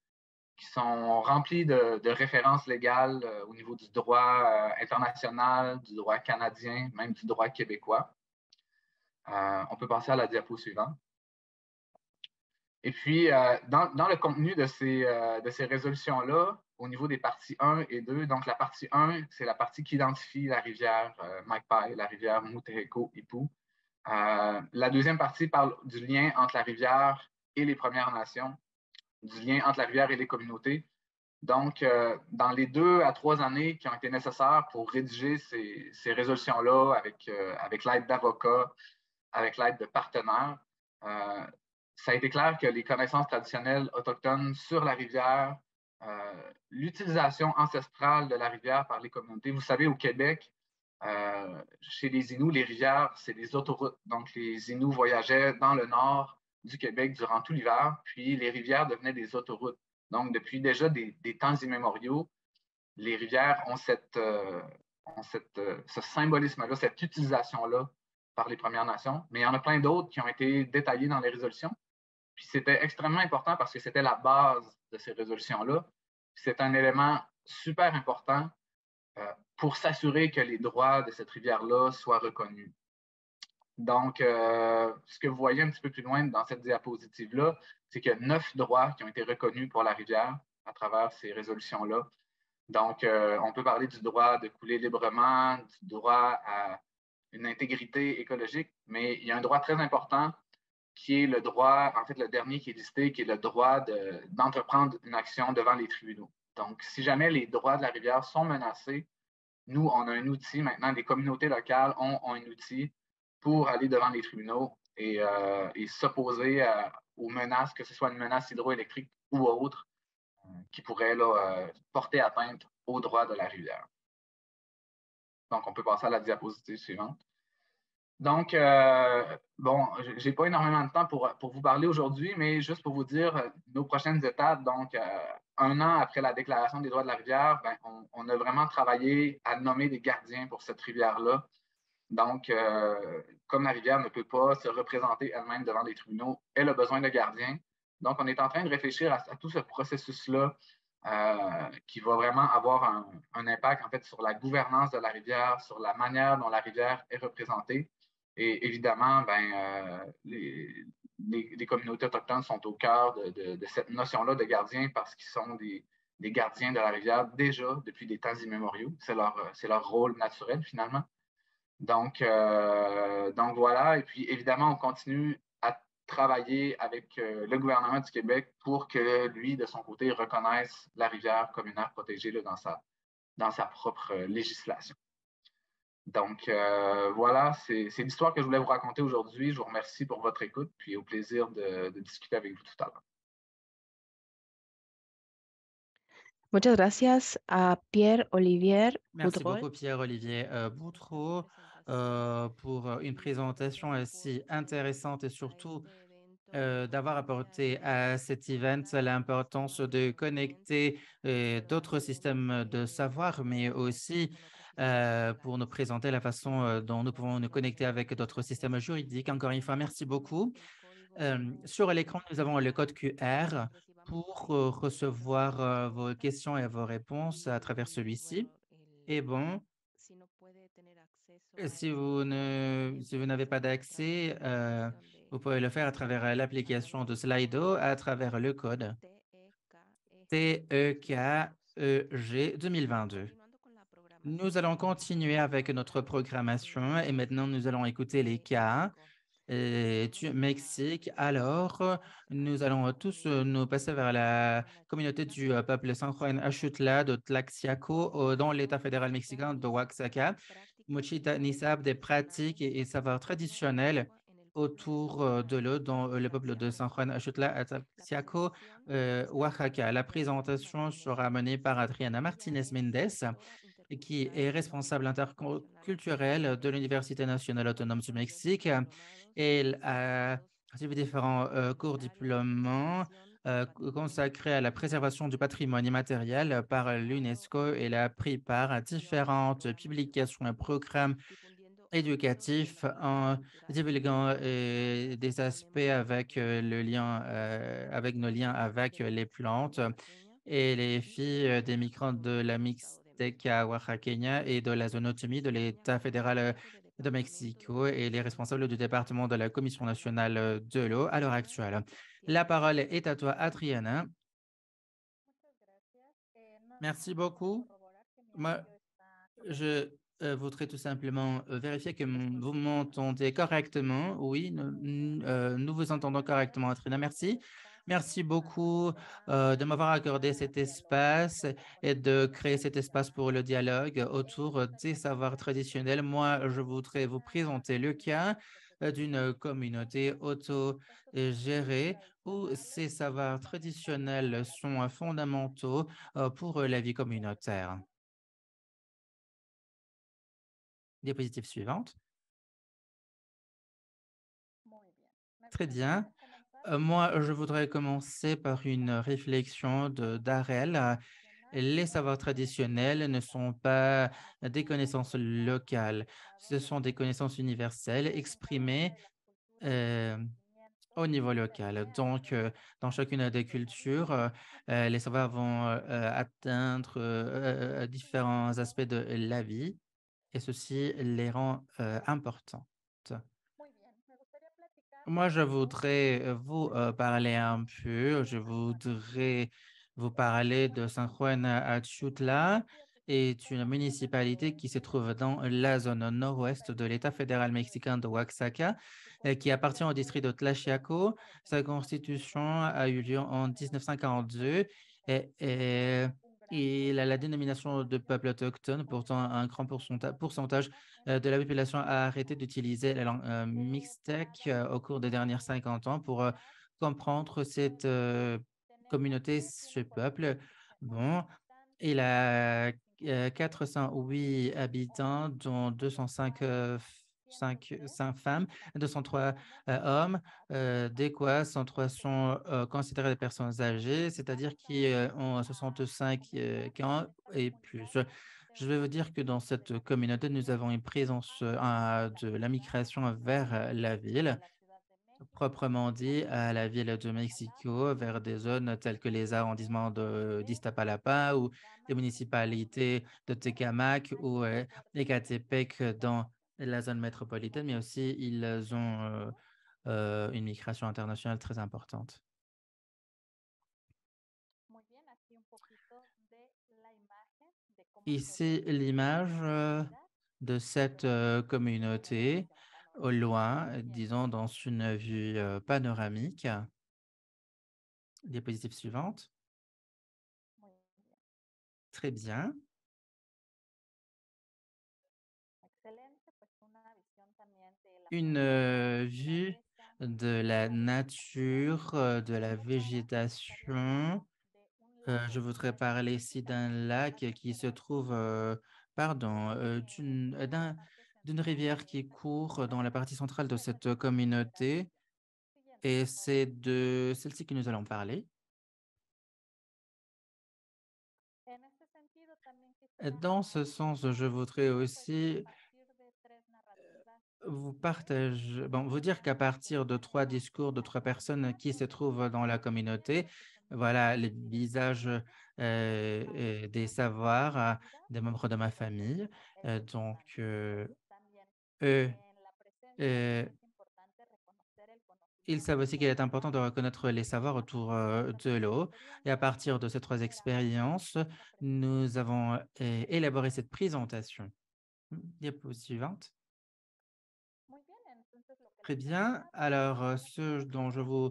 Speaker 5: qui sont remplies de références légales au niveau du droit international, du droit canadien, même du droit québécois. On peut passer à la diapo suivante. Et puis, dans le contenu de ces résolutions-là, au niveau des parties 1 et 2, donc la partie 1, c'est la partie qui identifie la rivière Magpie, la rivière Muteheko-Ipu. La deuxième partie parle du lien entre la rivière et les Premières Nations, du lien entre la rivière et les communautés. Donc, dans les 2 à 3 années qui ont été nécessaires pour rédiger ces résolutions-là avec l'aide d'avocats, avec l'aide de partenaires, ça a été clair que les connaissances traditionnelles autochtones sur la rivière, l'utilisation ancestrale de la rivière par les communautés. Vous savez, au Québec, chez les Inuits, les rivières, c'est des autoroutes. Donc, les Inuits voyageaient dans le nord du Québec durant tout l'hiver, puis les rivières devenaient des autoroutes. Donc, depuis déjà des temps immémoriaux, les rivières ont ce symbolisme-là, cette utilisation-là par les Premières Nations. Mais il y en a plein d'autres qui ont été détaillés dans les résolutions. Puis c'était extrêmement important parce que c'était la base de ces résolutions-là. C'est un élément super important pour s'assurer que les droits de cette rivière-là soient reconnus. Donc, ce que vous voyez un petit peu plus loin dans cette diapositive-là, c'est qu'il y a 9 droits qui ont été reconnus pour la rivière à travers ces résolutions-là. Donc, on peut parler du droit de couler librement, du droit à une intégrité écologique, mais il y a un droit très important qui est le droit, en fait, le dernier qui est listé, qui est le droit d'entreprendre une action devant les tribunaux. Donc, si jamais les droits de la rivière sont menacés, nous, on a un outil maintenant, les communautés locales ont un outil pour aller devant les tribunaux et s'opposer aux menaces, que ce soit une menace hydroélectrique ou autre, qui pourrait là, porter atteinte aux droits de la rivière. Donc, on peut passer à la diapositive suivante. Donc, bon, je n'ai pas énormément de temps pour vous parler aujourd'hui, mais juste pour vous dire nos prochaines étapes. Donc, 1 an après la Déclaration des droits de la rivière, ben, on a vraiment travaillé à nommer des gardiens pour cette rivière-là. Donc, comme la rivière ne peut pas se représenter elle-même devant les tribunaux, elle a besoin de gardiens. Donc, on est en train de réfléchir à tout ce processus-là qui va vraiment avoir un impact en fait sur la gouvernance de la rivière, sur la manière dont la rivière est représentée. Et évidemment, ben, les communautés autochtones sont au cœur de cette notion-là de gardiens parce qu'ils sont des gardiens de la rivière déjà depuis des temps immémoriaux. C'est leur rôle naturel finalement. Donc voilà. Et puis évidemment, on continue à travailler avec le gouvernement du Québec pour que lui, de son côté, reconnaisse la rivière comme une aire protégée là, dans sa propre législation. Donc, voilà, c'est l'histoire que je voulais vous raconter aujourd'hui. Je vous remercie pour votre écoute, puis au plaisir de discuter avec vous tout à l'heure.
Speaker 3: Muchas gracias a Pierre-Olivier
Speaker 4: Merci
Speaker 3: Boudreau
Speaker 4: beaucoup, Pierre-Olivier Boudreau, pour une présentation aussi intéressante et surtout d'avoir apporté à cet event l'importance de connecter d'autres systèmes de savoir, mais aussi pour nous présenter la façon dont nous pouvons nous connecter avec d'autres systèmes juridiques. Encore une fois, merci beaucoup. Sur l'écran, nous avons le code QR pour recevoir vos questions et vos réponses à travers celui-ci. Et bon, si vous n'avez pas d'accès, vous pouvez le faire à travers l'application de Slido, à travers le code TEKEG 2022. Nous allons continuer avec notre programmation et maintenant nous allons écouter les cas du Mexique. Alors, nous allons tous nous passer vers la communauté du peuple San Juan Axutla de Tlaxiaco dans l'État fédéral mexicain de Oaxaca. Mochita Nisab, des pratiques et savoirs traditionnels autour de l'eau dans le peuple de San Juan Axutla à Tlaxiaco, Oaxaca. La présentation sera menée par Adriana Martinez Méndez, qui est responsable interculturel de l'Université nationale autonome du Mexique. Elle a suivi différents cours diplômants consacrés à la préservation du patrimoine immatériel par l'UNESCO. Elle a pris part à différentes publications et programmes éducatifs en divulguant des aspects avec avec nos liens avec les plantes et les filles des migrants de la Mixteca oaxaqueña et de la zone autonome de l'État fédéral de Mexico et les responsables du département de la Commission nationale de l'eau à l'heure actuelle. La parole est à toi, Adriana. Merci beaucoup. Moi, je voudrais tout simplement vérifier que vous m'entendez correctement. Oui, nous vous entendons correctement, Adriana. Merci. Merci beaucoup de m'avoir accordé cet espace et de créer cet espace pour le dialogue autour des savoirs traditionnels. Moi, je voudrais vous présenter le cas d'une communauté autogérée où ces savoirs traditionnels sont fondamentaux pour la vie communautaire. Diapositive suivante. Très bien. Moi, je voudrais commencer par une réflexion d'Arel. Les savoirs traditionnels ne sont pas des connaissances locales, ce sont des connaissances universelles exprimées au niveau local. Donc, dans chacune des cultures, les savoirs vont atteindre différents aspects de la vie et ceci les rend importantes. Moi, je voudrais vous parler un peu. Je voudrais vous parler de San Juan Axutla, est une municipalité qui se trouve dans la zone nord-ouest de l'État fédéral mexicain de Oaxaca, qui appartient au district de Tlaxiaco. Sa constitution a eu lieu en 1942 et il a la dénomination de peuple autochtone. Pourtant, un grand pourcentage de la population a arrêté d'utiliser la langue mixtèque au cours des dernières 50 ans pour comprendre cette communauté, ce peuple. Bon, il a 408 habitants, dont 205 5 femmes, 203 hommes, des quoi 103 sont considérés des personnes âgées, c'est-à-dire qui ont 65 ans et plus. Je vais vous dire que dans cette communauté, nous avons une présence de la migration vers la ville, proprement dit, à la ville de Mexico, vers des zones telles que les arrondissements d'Iztapalapa ou des municipalités de Tecamac ou Ecatepec dans la zone métropolitaine, mais aussi ils ont une migration internationale très importante. Ici, l'image de cette communauté au loin, disons dans une vue panoramique. Diapositive suivante. Très bien. Une vue de la nature, de la végétation. Je voudrais parler ici d'un lac qui se trouve, d'une rivière qui court dans la partie centrale de cette communauté. Et c'est de celle-ci que nous allons parler. Dans ce sens, je voudrais aussi vous dire qu'à partir de 3 discours de 3 personnes qui se trouvent dans la communauté, voilà les visages des savoirs des membres de ma famille. Donc, eux, ils savent aussi qu'il est important de reconnaître les savoirs autour de l'eau. Et à partir de ces 3 expériences, nous avons élaboré cette présentation. Diapo suivante. Très bien. Alors, ce dont je vous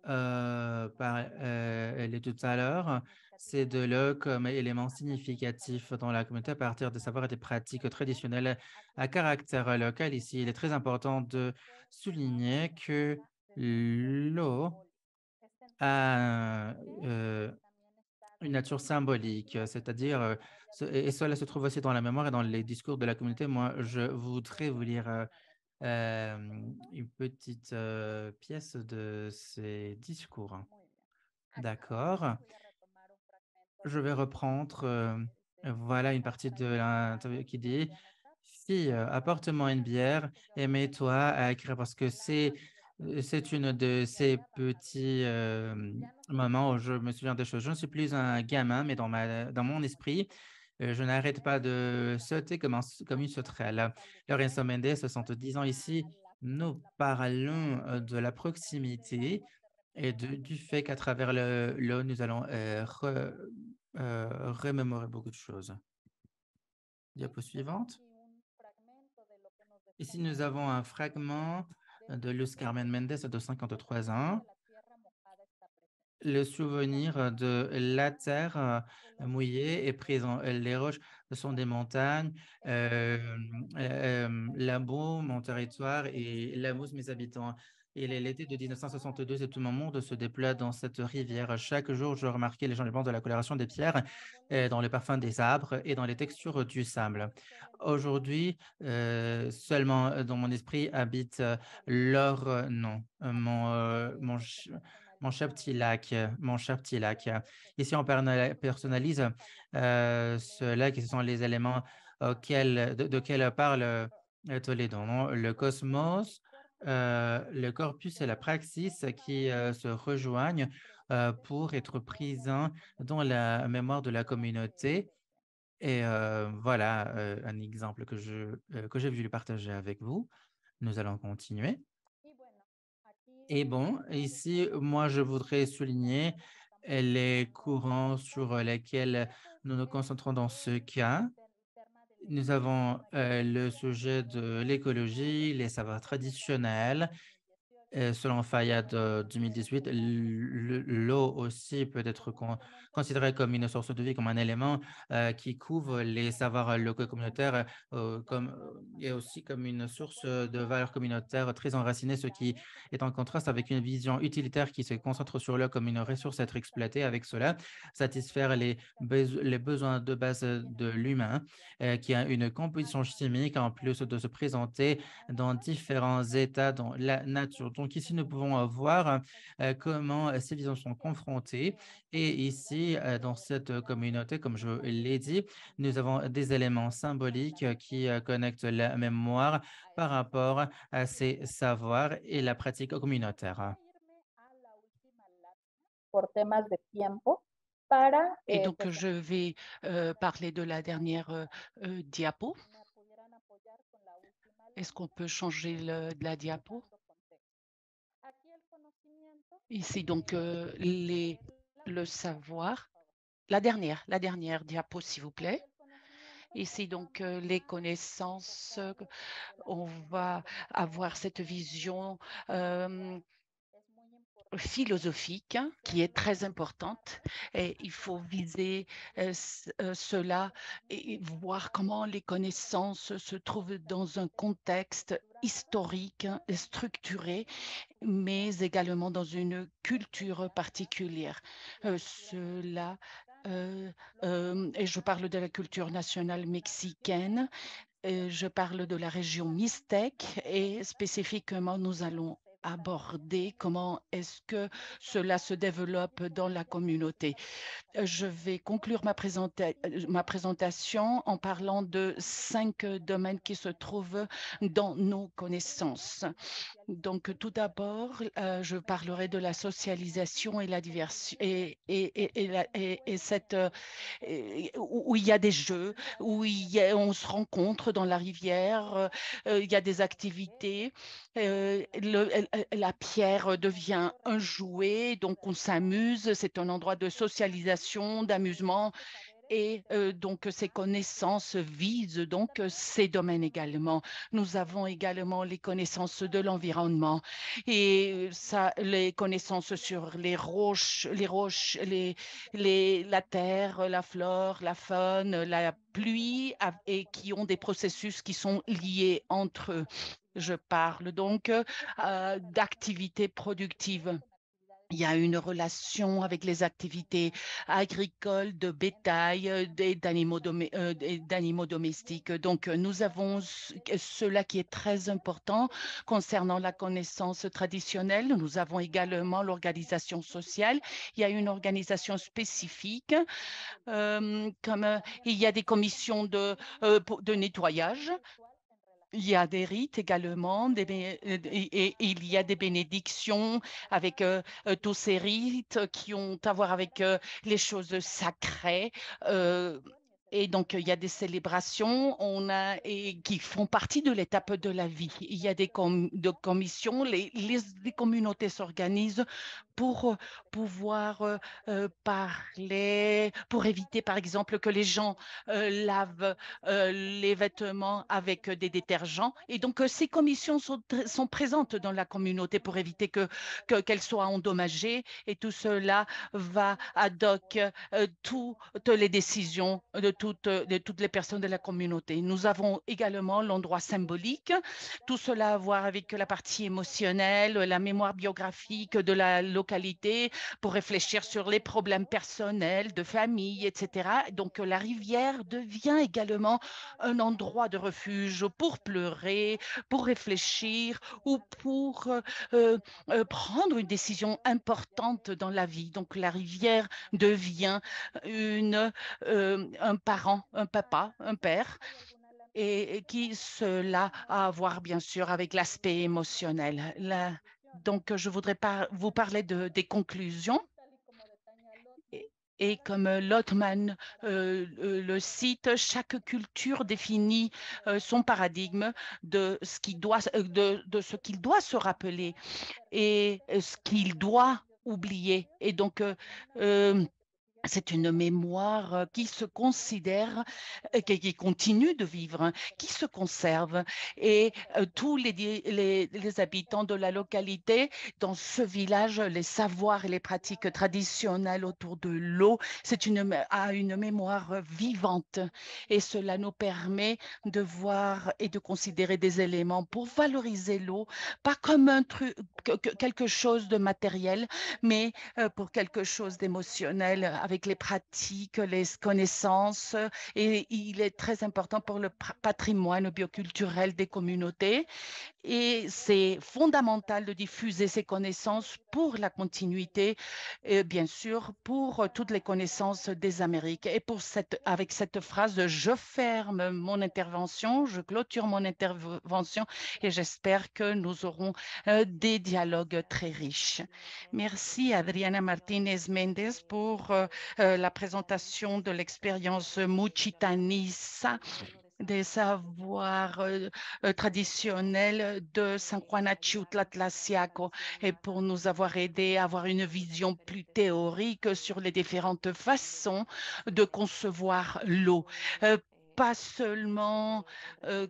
Speaker 4: parlais tout à l'heure, c'est de l'eau comme élément significatif dans la communauté à partir des savoirs et des pratiques traditionnelles à caractère local. Ici, il est très important de souligner que l'eau a une nature symbolique, c'est-à-dire, et cela se trouve aussi dans la mémoire et dans les discours de la communauté. Moi, je voudrais vous lire une petite pièce de ces discours. D'accord. Je vais reprendre, voilà une partie de l'interview qui dit « Fille, apporte-moi une bière et mets-toi à écrire parce que c'est une de ces petits moments où je me souviens des choses. Je ne suis plus un gamin, mais dans mon esprit, je n'arrête pas de sauter comme une sauterelle. » Lorenzo Mendes, 70 ans ici, nous parlons de la proximité et du fait qu'à travers l'eau, nous allons remémorer beaucoup de choses. Diapo suivante. Ici, nous avons un fragment de Luz Carmen Mendes de 53 ans. Le souvenir de la terre mouillée est présent. Les roches sont des montagnes, Lambeau, mon territoire, et Lamous, mes habitants. Et l'été de 1962, c'est tout mon monde se déploie dans cette rivière. Chaque jour, je remarquais les changements de la coloration des pierres, dans le parfum des arbres et dans les textures du sable. Aujourd'hui, seulement dans mon esprit habite leur nom, mon cher petit lac, mon cher petit lac. Ici, on personnalise ce lac et ce sont les éléments de quels parle Tolédo. Le cosmos, le corpus et la praxis qui se rejoignent pour être présents dans la mémoire de la communauté. Et voilà un exemple que j'ai voulu partager avec vous. Nous allons continuer. Et bon, ici, moi, je voudrais souligner les courants sur lesquels nous nous concentrons dans ce cas. Nous avons le sujet de l'écologie, les savoirs traditionnels. Selon Fayad 2018, l'eau aussi peut être considérée comme une source de vie, comme un élément qui couvre les savoirs locaux et communautaires, et aussi comme une source de valeur communautaire très enracinée, ce qui est en contraste avec une vision utilitaire qui se concentre sur l'eau comme une ressource à être exploitée. Avec cela, satisfaire les besoins de base de l'humain, qui a une composition chimique en plus de se présenter dans différents états dans la nature. Donc ici, nous pouvons voir comment ces visions sont confrontées. Et ici, dans cette communauté, comme je l'ai dit, nous avons des éléments symboliques qui connectent la mémoire par rapport à ces savoirs et la pratique communautaire.
Speaker 1: Et donc, je vais parler de la dernière diapo. Est-ce qu'on peut changer la diapo? Ici, donc, le savoir. La dernière diapo, s'il vous plaît. Ici, donc, les connaissances. On va avoir cette vision philosophique qui est très importante, et il faut viser cela et voir comment les connaissances se trouvent dans un contexte historique structuré, mais également dans une culture particulière. Et je parle de la culture nationale mexicaine, je parle de la région mixtèque, et spécifiquement, nous allons aborder comment est-ce que cela se développe dans la communauté. Je vais conclure ma présentation en parlant de 5 domaines qui se trouvent dans nos connaissances. Donc, tout d'abord, je parlerai de la socialisation et la diversité, où il y a des jeux, où on se rencontre dans la rivière, il y a des activités. La pierre devient un jouet, donc on s'amuse. C'est un endroit de socialisation, d'amusement. Et donc, ces connaissances visent donc ces domaines également. Nous avons également les connaissances de l'environnement, et ça, les connaissances sur les roches, la terre, la flore, la faune, la pluie, et qui ont des processus qui sont liés entre eux. Je parle donc d'activités productives. Il y a une relation avec les activités agricoles, de bétail, et d'animaux domestiques. Donc, nous avons cela qui est très important concernant la connaissance traditionnelle. Nous avons également l'organisation sociale. Il y a une organisation spécifique, comme il y a des commissions de nettoyage. Il y a des rites également, et il y a des bénédictions avec tous ces rites qui ont à voir avec les choses sacrées. Et donc, il y a des célébrations et qui font partie de l'étape de la vie. Il y a des commissions, les communautés s'organisent pour pouvoir parler, pour éviter, par exemple, que les gens lavent les vêtements avec des détergents. Et donc, ces commissions sont présentes dans la communauté pour éviter qu'elles soient endommagées. Et tout cela va ad hoc toutes les décisions de toutes les personnes de la communauté. Nous avons également l'endroit symbolique. Tout cela a à voir avec la partie émotionnelle, la mémoire biographique de la localité, pour réfléchir sur les problèmes personnels, de famille, etc. Donc, la rivière devient également un endroit de refuge pour pleurer, pour réfléchir, ou pour prendre une décision importante dans la vie. Donc, la rivière devient un parent, un papa, un père. et qui cela a à voir bien sûr avec l'aspect émotionnel. Donc, je voudrais vous parler des conclusions. Et comme Lotman le cite, chaque culture définit son paradigme de ce qu'il doit, de ce qu'il doit se rappeler et ce qu'il doit oublier. Et donc, c'est une mémoire qui se considère, qui continue de vivre, hein, qui se conserve. Et tous les habitants de la localité, dans ce village, les savoirs et les pratiques traditionnelles autour de l'eau, a une mémoire vivante. Et cela nous permet de voir et de considérer des éléments pour valoriser l'eau, pas comme un truc, quelque chose de matériel, mais pour quelque chose d'émotionnel avec les pratiques, les connaissances. Et il est très important pour le patrimoine bioculturel des communautés. Et c'est fondamental de diffuser ces connaissances pour la continuité, et bien sûr, pour toutes les connaissances des Amériques. Et avec cette phrase, je ferme mon intervention, je clôture mon intervention et j'espère que nous aurons des dialogues très riches. Merci Adriana Martinez Méndez pour la présentation de l'expérience Muchitanisa des savoirs traditionnels de San Juan Achiutla-Tlaxiaco et pour nous avoir aidé à avoir une vision plus théorique sur les différentes façons de concevoir l'eau. Pas seulement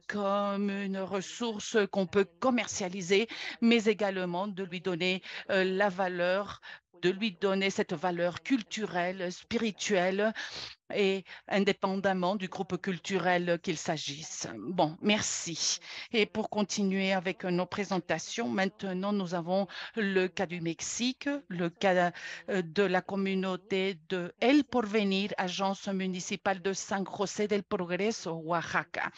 Speaker 1: comme une ressource qu'on peut commercialiser, mais également de lui donner la valeur, de lui donner cette valeur culturelle, spirituelle et indépendamment du groupe culturel qu'il s'agisse. Bon, merci. Et pour continuer avec nos présentations, maintenant nous avons le cas du Mexique, le cas de la communauté de El Porvenir, agence municipale de San José del Progreso, Oaxaca.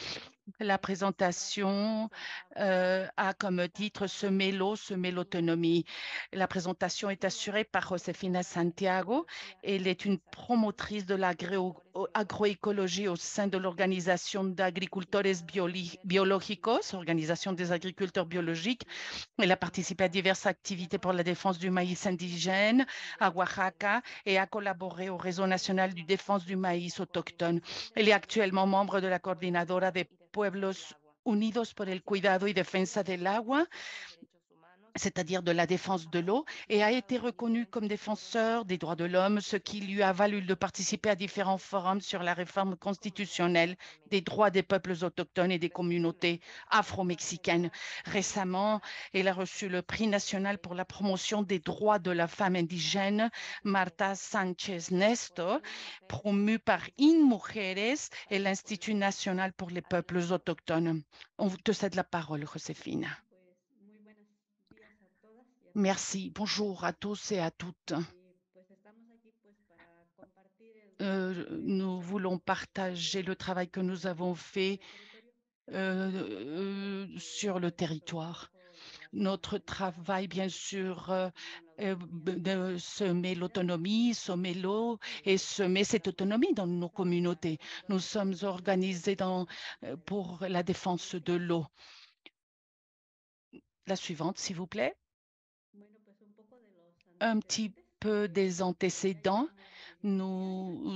Speaker 1: La présentation a comme titre Semer l'eau, semer l'autonomie. La présentation est assurée par Josefina Santiago. Elle est une promotrice de l'agroécologie au sein de l'Organisation d'Agricultores Biológicos, Organisation des agriculteurs biologiques. Elle a participé à diverses activités pour la défense du maïs indigène à Oaxaca et a collaboré au Réseau national de défense du maïs autochtone. Elle est actuellement membre de la Coordinadora de Pueblos Unidos por el Cuidado y Defensa del Agua, c'est-à-dire de la défense de l'eau, et a été reconnue comme défenseur des droits de l'homme, ce qui lui a valu de participer à différents forums sur la réforme constitutionnelle des droits des peuples autochtones et des communautés afro-mexicaines. Récemment, elle a reçu le prix national pour la promotion des droits de la femme indigène, Marta Sánchez Nesto, promu par InMujeres et l'Institut national pour les peuples autochtones. On te cède la parole, Josefina. Merci. Bonjour à tous et à toutes. Nous voulons partager le travail que nous avons fait sur le territoire. Notre travail, bien sûr, de semer l'autonomie, semer l'eau et semer cette autonomie dans nos communautés. Nous sommes organisés pour la défense de l'eau. La suivante, s'il vous plaît. Un petit peu des antécédents. Nous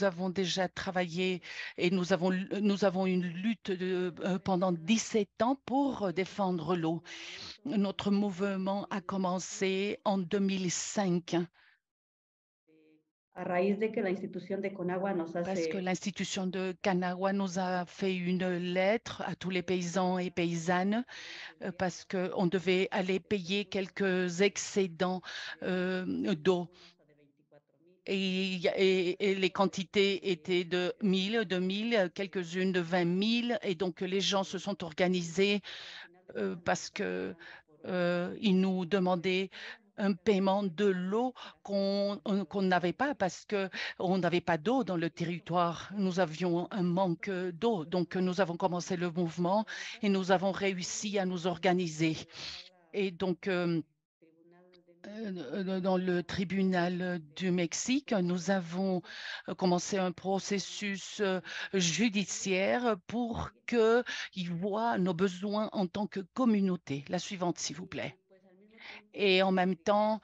Speaker 1: avons déjà travaillé et nous avons une lutte pendant 17 ans pour défendre l'eau. Notre mouvement a commencé en 2005. Parce que l'institution de Kanawha nous a fait une lettre à tous les paysans et paysannes parce qu'on devait aller payer quelques excédents d'eau. Et les quantités étaient de 1000, 2000, quelques-unes de 20 000. Et donc, les gens se sont organisés parce qu'ils nous demandaient un paiement de l'eau qu'on n'avait pas parce qu'on n'avait pas d'eau dans le territoire. Nous avions un manque d'eau. Donc, nous avons commencé le mouvement et nous avons réussi à nous organiser. Et donc, dans le tribunal du Mexique. Nous avons commencé un processus judiciaire pour qu'ils voient nos besoins en tant que communauté. La suivante, s'il vous plaît. Et en même temps,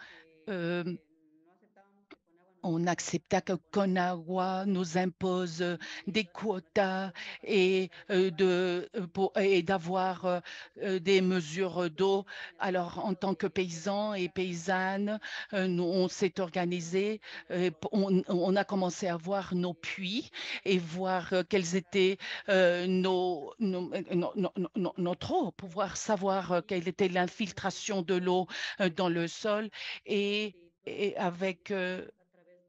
Speaker 1: on accepta que Conagua nous impose des quotas et d'avoir des mesures d'eau. Alors, en tant que paysans et paysannes, on s'est organisé. On a commencé à voir nos puits et voir quelles étaient notre eau, pouvoir savoir quelle était l'infiltration de l'eau dans le sol et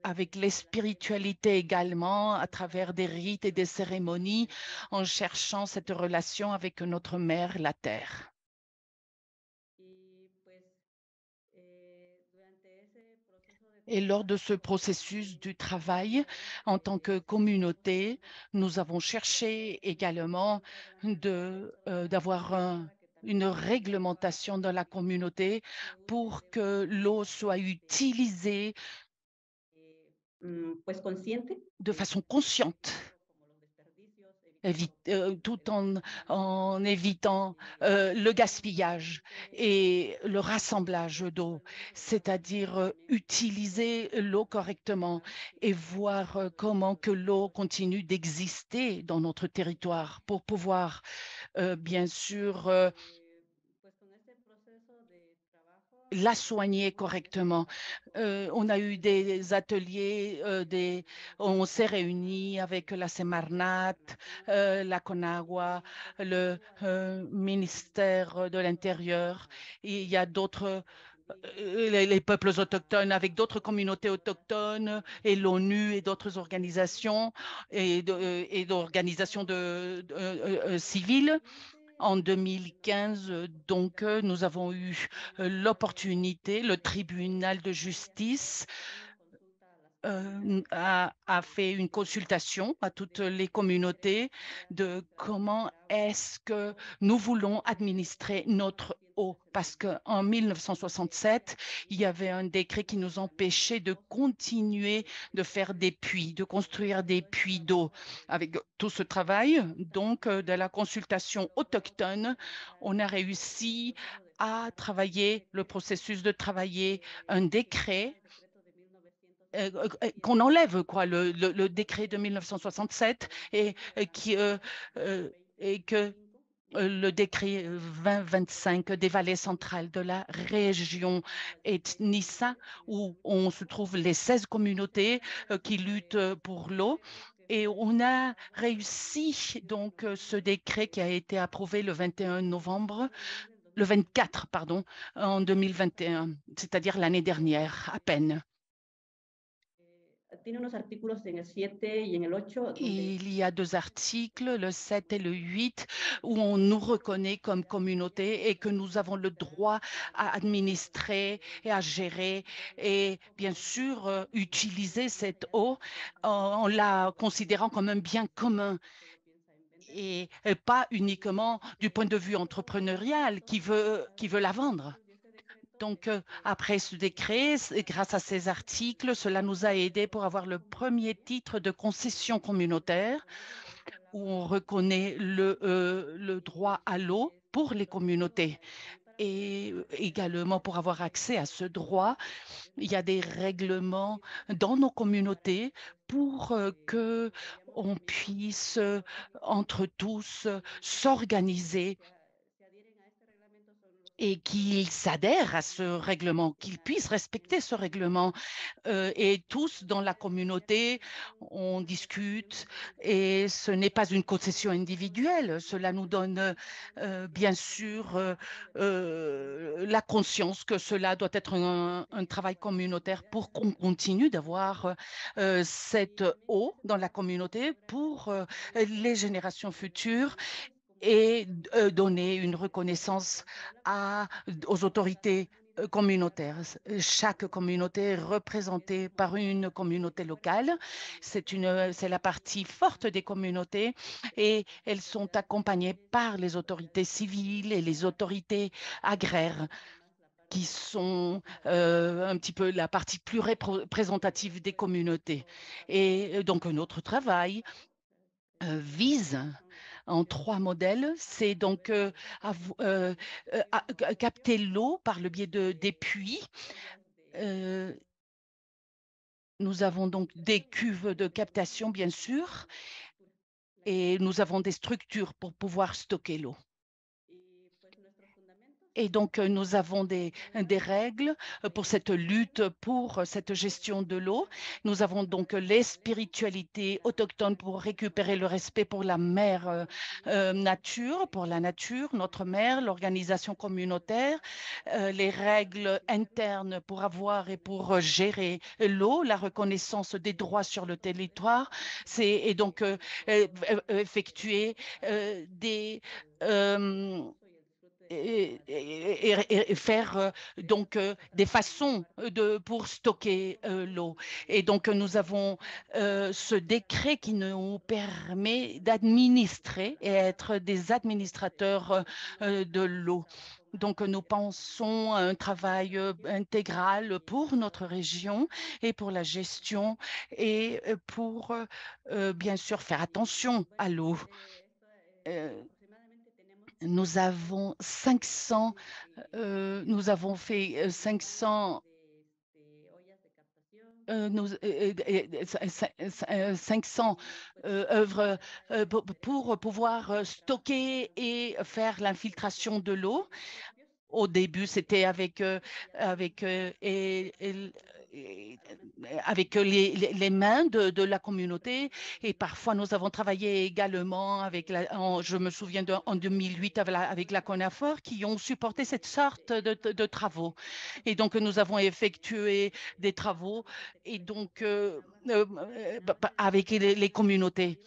Speaker 1: avec les spiritualités également, à travers des rites et des cérémonies, en cherchant cette relation avec notre mère, la terre. Et lors de ce processus du travail, en tant que communauté, nous avons cherché également d'avoir une réglementation dans la communauté pour que l'eau soit utilisée de façon consciente, tout en évitant le gaspillage et le rassemblage d'eau, c'est-à-dire utiliser l'eau correctement et voir comment que l'eau continue d'exister dans notre territoire pour pouvoir, bien sûr, la soigner correctement. On a eu des ateliers, on s'est réunis avec la Semarnat, la Conagua, le ministère de l'Intérieur. Il y a d'autres, les peuples autochtones avec d'autres communautés autochtones et l'ONU et d'autres organisations et d'organisations civiles. En 2015, donc, nous avons eu l'opportunité, le tribunal de justice a fait une consultation à toutes les communautés de comment est-ce que nous voulons administrer notre eau. Parce qu'en 1967, il y avait un décret qui nous empêchait de continuer de faire des puits, de construire des puits d'eau. Avec tout ce travail, donc, de la consultation autochtone, on a réussi à travailler le processus de travailler un décret qu'on enlève le décret de 1967 et que le décret 2025 des vallées centrales de la région Ethnissa, où on se trouve les 16 communautés qui luttent pour l'eau. Et on a réussi donc ce décret qui a été approuvé le 24, pardon, en 2021, c'est-à-dire l'année dernière à peine. Il y a 2 articles, le 7 et le 8, où on nous reconnaît comme communauté et que nous avons le droit à administrer et à gérer et bien sûr utiliser cette eau en la considérant comme un bien commun et pas uniquement du point de vue entrepreneurial qui veut la vendre. Donc, après ce décret, grâce à ces articles, cela nous a aidés pour avoir le premier titre de concession communautaire où on reconnaît le droit à l'eau pour les communautés. Et également, pour avoir accès à ce droit, il y a des règlements dans nos communautés pour que on puisse, entre tous, s'organiser et qu'ils s'adhèrent à ce règlement, qu'ils puissent respecter ce règlement. Et tous dans la communauté, on discute et ce n'est pas une concession individuelle. Cela nous donne bien sûr la conscience que cela doit être un travail communautaire pour qu'on continue d'avoir cette eau dans la communauté pour les générations futures et donner une reconnaissance aux autorités communautaires. Chaque communauté est représentée par une communauté locale. C'est la partie forte des communautés et elles sont accompagnées par les autorités civiles et les autorités agraires. qui sont un petit peu la partie plus représentative des communautés. Et donc, notre travail vise en 3 modèles. C'est donc capter l'eau par le biais des puits. Nous avons donc des cuves de captation, bien sûr, et nous avons des structures pour pouvoir stocker l'eau. Et donc, nous avons des règles pour cette lutte, pour cette gestion de l'eau. Nous avons donc les spiritualités autochtones pour récupérer le respect pour la mère nature, pour la nature, notre mère, l'organisation communautaire, les règles internes pour avoir et pour gérer l'eau, la reconnaissance des droits sur le territoire, et donc effectuer des et faire donc des façons pour stocker l'eau. Et donc, nous avons ce décret qui nous permet d'administrer et être des administrateurs de l'eau. Donc, nous pensons à un travail intégral pour notre région et pour la gestion et pour, bien sûr, faire attention à l'eau. Nous avons 500, nous avons fait 500, 500 œuvres pour pouvoir stocker et faire l'infiltration de l'eau. Au début, c'était avec, avec les mains de la communauté et parfois nous avons travaillé également avec je me souviens en 2008 avec la CONAFOR qui ont supporté cette sorte de travaux. Et donc nous avons effectué des travaux et donc avec les communautés.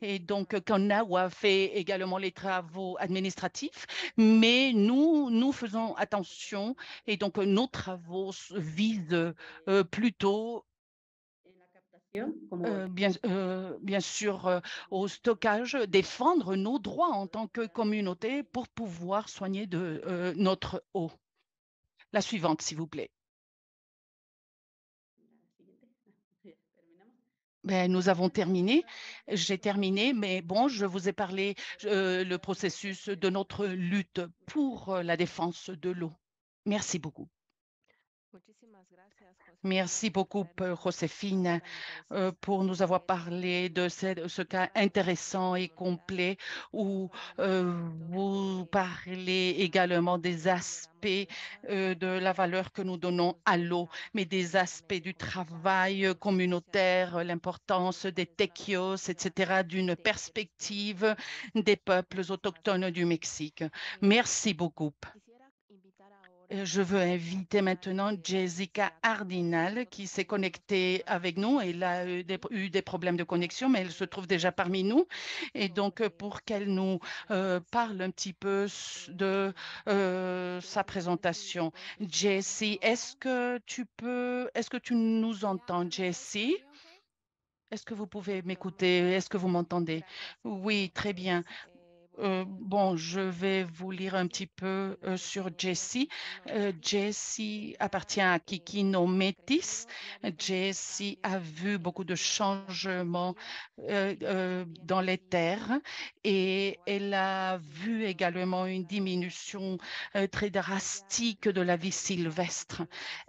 Speaker 1: Et donc, Kanawa fait également les travaux administratifs, mais nous faisons attention et donc nos travaux visent plutôt bien sûr au stockage, défendre nos droits en tant que communauté pour pouvoir soigner de notre eau. La suivante, s'il vous plaît. Ben, nous avons terminé. J'ai terminé, mais bon, je vous ai parlé le processus de notre lutte pour la défense de l'eau. Merci beaucoup. Merci beaucoup, Joséphine, pour nous avoir parlé de ce cas intéressant et complet où vous parlez également des aspects de la valeur que nous donnons à l'eau, mais des aspects du travail communautaire, l'importance des tequios, etc., d'une perspective des peuples autochtones du Mexique. Merci beaucoup. Je veux inviter maintenant Jessica Hardinal qui s'est connectée avec nous. Elle a eu des problèmes de connexion, mais elle se trouve déjà parmi nous. Et donc, pour qu'elle nous parle un petit peu de sa présentation. Jessie, est-ce que tu nous entends, Jessie? Est-ce que vous pouvez m'écouter? Est-ce que vous m'entendez? Oui, très bien. Bon, je vais vous lire un petit peu sur Jessie. Jessie appartient à Kikino Métis. Jessie a vu beaucoup de changements dans les terres et elle a vu également une diminution très drastique de la vie sylvestre.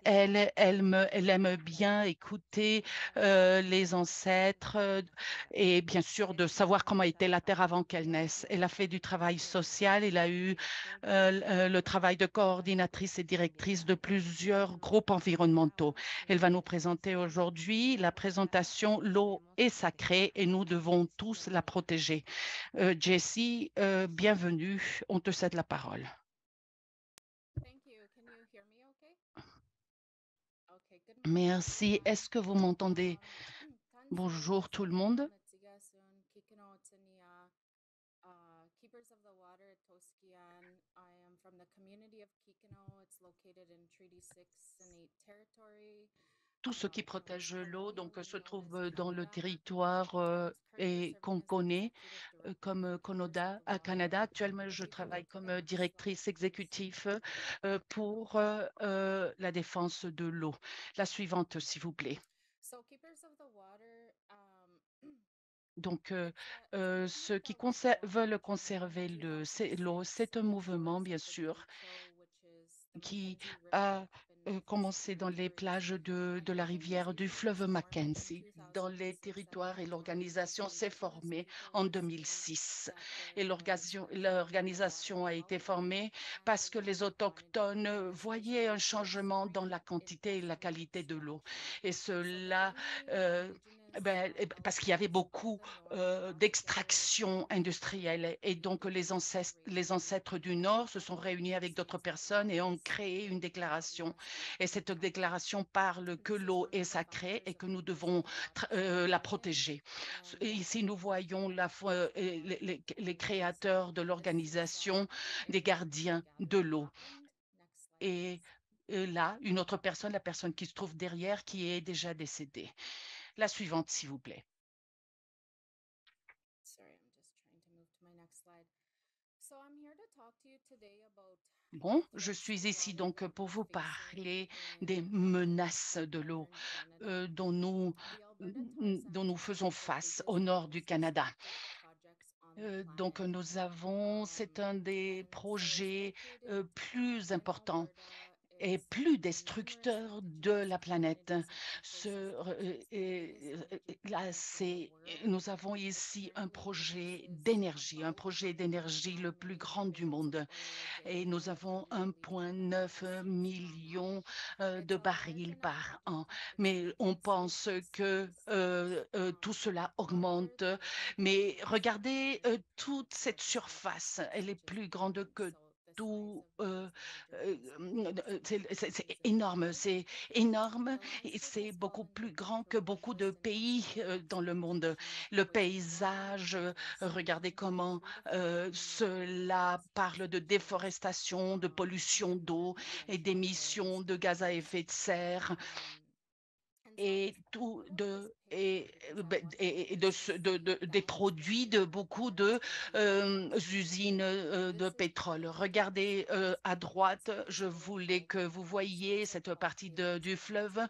Speaker 1: Elle aime bien écouter les ancêtres et bien sûr de savoir comment était la terre avant qu'elle naisse. Elle a fait du travail social, elle a eu le travail de coordinatrice et directrice de plusieurs groupes environnementaux. Elle va nous présenter aujourd'hui la présentation L'eau est sacrée et nous devons tous la protéger. Jessie, bienvenue, on te cède la parole. Merci. Est-ce que vous m'entendez? Bonjour tout le monde.
Speaker 6: Keepers of the Water at Toskian. I am from the community of Kikino. It's located in Treaty 6 and 8 territory.
Speaker 1: tout ce qui protège l'eau donc se trouve dans le territoire et qu'on connaît comme Canada. Actuellement, je travaille comme directrice exécutive pour la défense de l'eau. La suivante, s'il vous plaît.
Speaker 6: So Keepers of the Water,
Speaker 1: Donc,
Speaker 6: it's a
Speaker 1: ceux qui
Speaker 6: movement that
Speaker 1: veulent
Speaker 6: began
Speaker 1: conserver
Speaker 6: in
Speaker 1: l'eau,
Speaker 6: 2006
Speaker 1: c'est un mouvement, bien
Speaker 6: towards the
Speaker 1: sûr,
Speaker 6: Derecho, which is the
Speaker 1: qui
Speaker 6: Mackenzie River
Speaker 1: a
Speaker 6: up in
Speaker 1: commencé dans les
Speaker 6: Vancouver,
Speaker 1: plages
Speaker 6: BC.
Speaker 1: de la
Speaker 6: The
Speaker 1: rivière du
Speaker 6: organization
Speaker 1: fleuve
Speaker 6: was formed in
Speaker 1: Mackenzie. Dans les
Speaker 6: 2006, and
Speaker 1: territoires et l'organisation
Speaker 6: the
Speaker 1: s'est
Speaker 6: indigenous
Speaker 1: formée en
Speaker 6: peoples think
Speaker 1: 2006.
Speaker 6: that
Speaker 1: Et
Speaker 6: they're responsible for the water
Speaker 1: l'organisation a été
Speaker 6: quality,
Speaker 1: formée
Speaker 6: and
Speaker 1: parce
Speaker 6: they
Speaker 1: que les
Speaker 6: wanted
Speaker 1: autochtones voyaient un
Speaker 6: legislation to
Speaker 1: changement dans la
Speaker 6: restrict
Speaker 1: quantité et la
Speaker 6: investment
Speaker 1: qualité de l'eau.
Speaker 6: extraction.
Speaker 1: Et
Speaker 6: So the
Speaker 1: cela,
Speaker 6: many
Speaker 1: euh,
Speaker 6: indigenous
Speaker 1: parce qu'il y avait
Speaker 6: elders of
Speaker 1: beaucoup
Speaker 6: the north got together
Speaker 1: d'extraction industrielle. Et donc, les ancêtres du Nord se sont réunis avec d'autres personnes et ont créé une déclaration. Et cette déclaration parle que l'eau est sacrée et que nous devons la protéger. Et ici, nous voyons les créateurs de l'organisation des gardiens de l'eau. Et là, une autre personne, la personne qui se trouve derrière, qui est déjà décédée. La suivante, s'il vous plaît.
Speaker 6: Sorry, I'm just trying to move to my next slide. So I'm here to talk to you today about
Speaker 1: Bon,
Speaker 6: the
Speaker 1: je
Speaker 6: threats
Speaker 1: suis
Speaker 6: to
Speaker 1: ici
Speaker 6: water
Speaker 1: donc
Speaker 6: that
Speaker 1: pour
Speaker 6: we're
Speaker 1: vous
Speaker 6: facing
Speaker 1: parler des
Speaker 6: in
Speaker 1: menaces de l'eau
Speaker 6: northern Canada. The Alberta Tar
Speaker 1: dont nous
Speaker 6: Sands is
Speaker 1: faisons
Speaker 6: one of the
Speaker 1: face au
Speaker 6: biggest and
Speaker 1: nord du
Speaker 6: most
Speaker 1: Canada.
Speaker 6: destructive projects on the
Speaker 1: Donc,
Speaker 6: planet.
Speaker 1: c'est un des
Speaker 6: And so it's
Speaker 1: projets
Speaker 6: located
Speaker 1: plus
Speaker 6: in
Speaker 1: importants
Speaker 6: Alberta.
Speaker 1: et
Speaker 6: It's
Speaker 1: plus
Speaker 6: in numerous
Speaker 1: destructeurs de
Speaker 6: indigenous
Speaker 1: la planète.
Speaker 6: communities and ecosystems. It is the
Speaker 1: Là,
Speaker 6: deepest in the world.
Speaker 1: nous avons
Speaker 6: It
Speaker 1: ici un
Speaker 6: currently
Speaker 1: un
Speaker 6: about
Speaker 1: projet
Speaker 6: 1.9
Speaker 1: d'énergie le plus
Speaker 6: million
Speaker 1: grand du
Speaker 6: barrels of
Speaker 1: monde.
Speaker 6: oil a
Speaker 1: Et
Speaker 6: day
Speaker 1: nous
Speaker 6: that are
Speaker 1: avons
Speaker 6: currently released into the
Speaker 1: 1,9
Speaker 6: atmosphere from it.
Speaker 1: million
Speaker 6: It's
Speaker 1: de
Speaker 6: a large
Speaker 1: barils
Speaker 6: enough
Speaker 1: par an.
Speaker 6: project to
Speaker 1: Mais
Speaker 6: take
Speaker 1: on
Speaker 6: in
Speaker 1: pense que
Speaker 6: 6 cities.
Speaker 1: tout cela
Speaker 6: However,
Speaker 1: augmente.
Speaker 6: the working
Speaker 1: Mais
Speaker 6: projects
Speaker 1: regardez
Speaker 6: include
Speaker 1: toute cette surface, elle est plus grande que
Speaker 6: so the size
Speaker 1: tout.
Speaker 6: of these major facilities
Speaker 1: C'est
Speaker 6: is
Speaker 1: énorme,
Speaker 6: incredible.
Speaker 1: c'est énorme
Speaker 6: The
Speaker 1: et
Speaker 6: landscape
Speaker 1: c'est
Speaker 6: has
Speaker 1: beaucoup
Speaker 6: fallen
Speaker 1: plus
Speaker 6: victim
Speaker 1: grand
Speaker 6: to
Speaker 1: que beaucoup de
Speaker 6: reckless
Speaker 1: pays
Speaker 6: investment and
Speaker 1: dans le monde.
Speaker 6: exploitation of
Speaker 1: Le
Speaker 6: rivers and
Speaker 1: paysage,
Speaker 6: waterways.
Speaker 1: regardez comment
Speaker 6: 3 to 5 million
Speaker 1: cela
Speaker 6: acres of
Speaker 1: parle de
Speaker 6: species
Speaker 1: déforestation, de pollution
Speaker 6: and their
Speaker 1: d'eau et
Speaker 6: conventional
Speaker 1: d'émissions
Speaker 6: forests
Speaker 1: de gaz à effet de serre
Speaker 6: and so
Speaker 1: et
Speaker 6: in the middle of this picture is one of the
Speaker 1: des
Speaker 6: biggest
Speaker 1: produits de
Speaker 6: distributed
Speaker 1: beaucoup
Speaker 6: water sources in the
Speaker 1: usines
Speaker 6: world.
Speaker 1: de
Speaker 6: This is
Speaker 1: pétrole.
Speaker 6: the
Speaker 1: Regardez à droite,
Speaker 6: Athabasca
Speaker 1: je
Speaker 6: River
Speaker 1: voulais que vous
Speaker 6: Delta, a
Speaker 1: voyiez
Speaker 6: source of
Speaker 1: cette partie
Speaker 6: off-tailings
Speaker 1: du
Speaker 6: ponds.
Speaker 1: fleuve.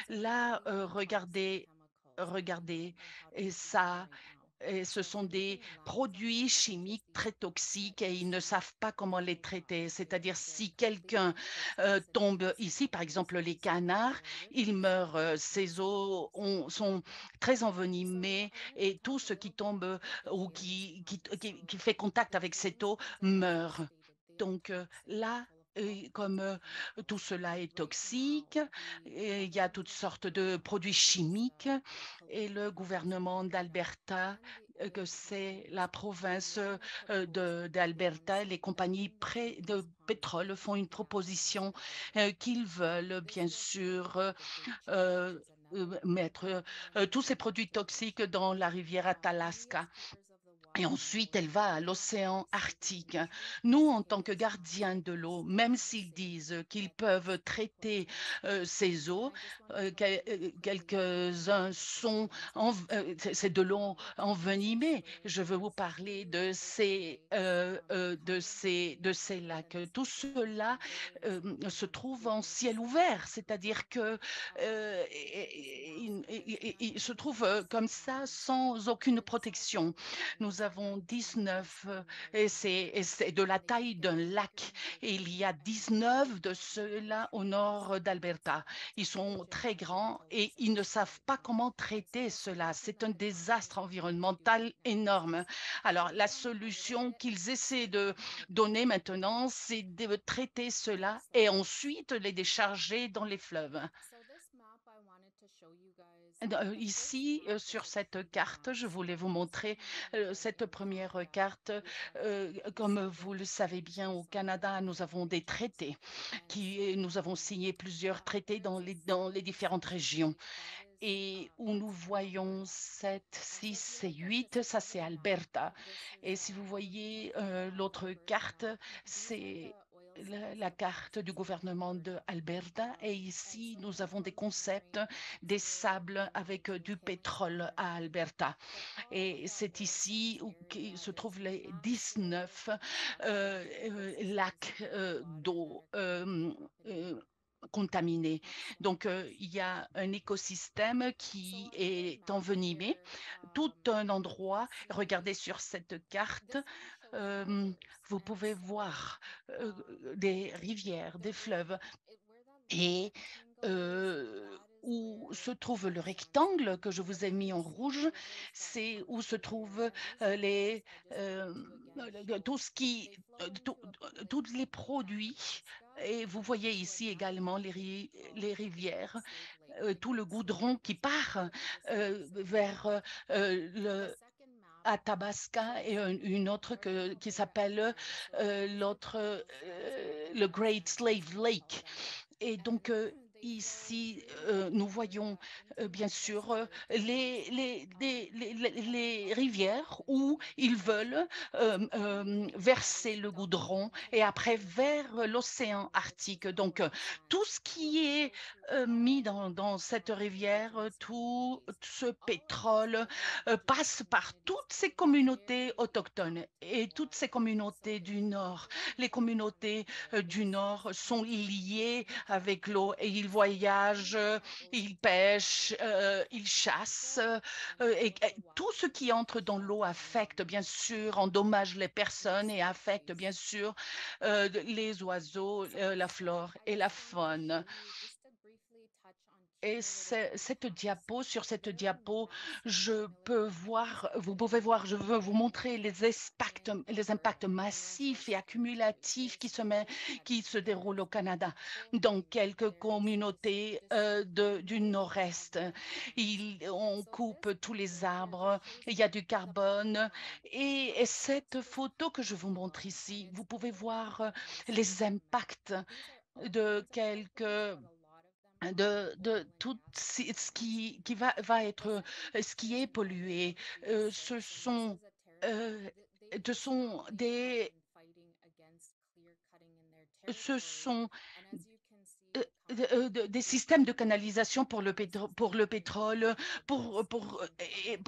Speaker 6: Those are
Speaker 1: Là,
Speaker 6: highly toxic chemicals that we
Speaker 1: regardez,
Speaker 6: don't know how to
Speaker 1: et
Speaker 6: treat them
Speaker 1: ça,
Speaker 6: right now.
Speaker 1: et ce
Speaker 6: So
Speaker 1: sont
Speaker 6: for
Speaker 1: des
Speaker 6: making a landfill
Speaker 1: produits
Speaker 6: that catches
Speaker 1: chimiques
Speaker 6: these
Speaker 1: très
Speaker 6: offset
Speaker 1: toxiques et ils ne savent pas comment les
Speaker 6: different
Speaker 1: traiter. C'est-à-dire
Speaker 6: they're
Speaker 1: si quelqu'un
Speaker 6: completely poisonous and
Speaker 1: tombe ici,
Speaker 6: toxic
Speaker 1: par
Speaker 6: and
Speaker 1: exemple les
Speaker 6: disposed into
Speaker 1: canards,
Speaker 6: the
Speaker 1: ils
Speaker 6: rivers
Speaker 1: meurent.
Speaker 6: or
Speaker 1: Ces
Speaker 6: into the
Speaker 1: eaux
Speaker 6: ocean.
Speaker 1: sont très
Speaker 6: So
Speaker 1: envenimées
Speaker 6: I wanted to
Speaker 1: et tout
Speaker 6: talk a
Speaker 1: ce qui
Speaker 6: little bit
Speaker 1: tombe
Speaker 6: about the
Speaker 1: ou
Speaker 6: fears behind this.
Speaker 1: qui
Speaker 6: So
Speaker 1: fait contact
Speaker 6: the
Speaker 1: avec cette
Speaker 6: tailings
Speaker 1: eau
Speaker 6: ponds are, as I
Speaker 1: meurt.
Speaker 6: stated, they are
Speaker 1: Donc
Speaker 6: toxic. They're
Speaker 1: là,
Speaker 6: full of
Speaker 1: comme
Speaker 6: off-tailings
Speaker 1: tout
Speaker 6: chemicals.
Speaker 1: cela est
Speaker 6: Right now,
Speaker 1: toxique,
Speaker 6: the
Speaker 1: et il y a toutes
Speaker 6: government of
Speaker 1: sortes de
Speaker 6: Alberta,
Speaker 1: produits
Speaker 6: which is
Speaker 1: chimiques,
Speaker 6: the
Speaker 1: et le
Speaker 6: province of
Speaker 1: gouvernement
Speaker 6: Alberta,
Speaker 1: d'Alberta,
Speaker 6: and the
Speaker 1: que
Speaker 6: oil
Speaker 1: c'est la
Speaker 6: companies
Speaker 1: province
Speaker 6: making a proposal
Speaker 1: d'Alberta,
Speaker 6: against
Speaker 1: les compagnies
Speaker 6: letting the
Speaker 1: de
Speaker 6: tailings ponds
Speaker 1: pétrole font une
Speaker 6: gas into
Speaker 1: proposition
Speaker 6: the river.
Speaker 1: qu'ils veulent
Speaker 6: This
Speaker 1: bien
Speaker 6: will
Speaker 1: sûr
Speaker 6: trigger the Derecho, which
Speaker 1: euh,
Speaker 6: is another
Speaker 1: mettre tous ces
Speaker 6: $1.9 million
Speaker 1: produits toxiques
Speaker 6: project.
Speaker 1: dans la rivière
Speaker 6: We as
Speaker 1: Atalaska.
Speaker 6: keepers of the
Speaker 1: Et
Speaker 6: water know
Speaker 1: ensuite, elle va à
Speaker 6: that
Speaker 1: l'océan
Speaker 6: say the
Speaker 1: Arctique.
Speaker 6: industry
Speaker 1: Nous, en tant que
Speaker 6: pays
Speaker 1: gardiens de l'eau,
Speaker 6: still
Speaker 1: même
Speaker 6: can't
Speaker 1: s'ils
Speaker 6: say
Speaker 1: disent qu'ils
Speaker 6: that
Speaker 1: peuvent
Speaker 6: it's
Speaker 1: traiter
Speaker 6: poisonous.
Speaker 1: ces
Speaker 6: And
Speaker 1: eaux,
Speaker 6: I just want to tell you really quickly
Speaker 1: quelques-uns
Speaker 6: about the
Speaker 1: sont,
Speaker 6: tailings ponds.
Speaker 1: c'est de l'eau
Speaker 6: These are
Speaker 1: envenimée. Je veux vous
Speaker 6: these
Speaker 1: parler
Speaker 6: huge earthquakes
Speaker 1: de
Speaker 6: coming
Speaker 1: ces
Speaker 6: over the
Speaker 1: lacs. Tout
Speaker 6: Mississippi
Speaker 1: cela
Speaker 6: Valley
Speaker 1: se
Speaker 6: and
Speaker 1: trouve en ciel
Speaker 6: rivers
Speaker 1: ouvert, c'est-à-dire que
Speaker 6: so this massive
Speaker 1: il se
Speaker 6: earthquake
Speaker 1: trouve comme ça
Speaker 6: has
Speaker 1: sans aucune
Speaker 6: it's also
Speaker 1: protection. Nous
Speaker 6: almost
Speaker 1: avons 19
Speaker 6: 19
Speaker 1: et
Speaker 6: million
Speaker 1: c'est de
Speaker 6: acres,
Speaker 1: la
Speaker 6: and they
Speaker 1: taille
Speaker 6: think it's
Speaker 1: d'un
Speaker 6: bigger
Speaker 1: lac.
Speaker 6: and
Speaker 1: Et il
Speaker 6: bigger
Speaker 1: y a
Speaker 6: and
Speaker 1: 19 de
Speaker 6: don't know how to
Speaker 1: ceux-là au
Speaker 6: treat this
Speaker 1: nord
Speaker 6: because
Speaker 1: d'Alberta.
Speaker 6: it's a
Speaker 1: Ils sont
Speaker 6: huge
Speaker 1: très grands
Speaker 6: environmental
Speaker 1: et ils ne savent
Speaker 6: disaster.
Speaker 1: pas comment
Speaker 6: And so
Speaker 1: traiter
Speaker 6: the
Speaker 1: cela.
Speaker 6: solution
Speaker 1: C'est
Speaker 6: that
Speaker 1: un
Speaker 6: the government
Speaker 1: désastre
Speaker 6: is trying to do
Speaker 1: environnemental
Speaker 6: right now is
Speaker 1: énorme.
Speaker 6: just
Speaker 1: Alors,
Speaker 6: treat
Speaker 1: la
Speaker 6: them out of
Speaker 1: solution
Speaker 6: it
Speaker 1: qu'ils essaient de
Speaker 6: and
Speaker 1: donner maintenant, c'est de traiter cela
Speaker 6: so
Speaker 1: et ensuite les décharger dans les fleuves.
Speaker 6: so this map I wanted to show you guys. The first
Speaker 1: Ici,
Speaker 6: map is
Speaker 1: sur
Speaker 6: a
Speaker 1: cette
Speaker 6: 3D
Speaker 1: carte,
Speaker 6: map.
Speaker 1: je
Speaker 6: So
Speaker 1: voulais vous
Speaker 6: as you
Speaker 1: montrer
Speaker 6: can imagine,
Speaker 1: cette
Speaker 6: in
Speaker 1: première
Speaker 6: Canada,
Speaker 1: carte.
Speaker 6: we have
Speaker 1: Comme
Speaker 6: treaty
Speaker 1: vous
Speaker 6: with
Speaker 1: le savez bien, au
Speaker 6: some of
Speaker 1: Canada,
Speaker 6: the
Speaker 1: nous avons des
Speaker 6: regions.
Speaker 1: traités
Speaker 6: And so
Speaker 1: nous avons signé plusieurs traités
Speaker 6: there's a
Speaker 1: dans les
Speaker 6: section
Speaker 1: différentes régions.
Speaker 6: specific that is
Speaker 1: Et où nous
Speaker 6: that's
Speaker 1: voyons
Speaker 6: Alberta.
Speaker 1: 7,
Speaker 6: And so
Speaker 1: 6
Speaker 6: if you
Speaker 1: et
Speaker 6: look at
Speaker 1: 8,
Speaker 6: this
Speaker 1: ça c'est
Speaker 6: 3D map,
Speaker 1: Alberta.
Speaker 6: this is
Speaker 1: Et si vous voyez
Speaker 6: North
Speaker 1: l'autre
Speaker 6: Alberta.
Speaker 1: carte,
Speaker 6: These are
Speaker 1: c'est
Speaker 6: the oil
Speaker 1: la carte du gouvernement de Alberta et ici nous avons des concepts des sables avec du pétrole à Alberta et c'est ici où se trouvent les 19 lacs d'eau contaminés. Donc, il y a un écosystème qui est envenimé. Tout un endroit, regardez sur cette carte, vous pouvez voir des rivières, des fleuves et où se trouve le rectangle que je vous ai mis en rouge, c'est où se trouvent tout ce qui, tous les produits. Et vous voyez ici également les rivières, tout le goudron qui part vers le Athabasca et une autre qui s'appelle le Great Slave Lake. Et donc, ici, nous voyons bien sûr les rivières où ils veulent verser le goudron et après vers l'océan Arctique. Donc, tout ce qui est mis dans cette rivière, tout ce pétrole passe par toutes ces communautés autochtones et toutes ces communautés du Nord. Les communautés du Nord sont liées avec l'eau et ils voyagent, ils pêchent, ils chassent et tout ce qui entre dans l'eau affecte bien sûr, endommage les personnes et affecte bien sûr les oiseaux, la flore et la faune. Et sur cette diapo, vous pouvez voir, je veux vous montrer les impacts massifs et accumulatifs qui se déroulent au Canada, dans quelques communautés du Nord-Est. On coupe tous les arbres, il y a du carbone. Et cette photo que je vous montre ici, vous pouvez voir les impacts de quelques de tout ce qui va être, ce qui est pollué. Ce sont, euh, ce sont des, ce sont des systèmes de canalisation pour pour le pétrole, et,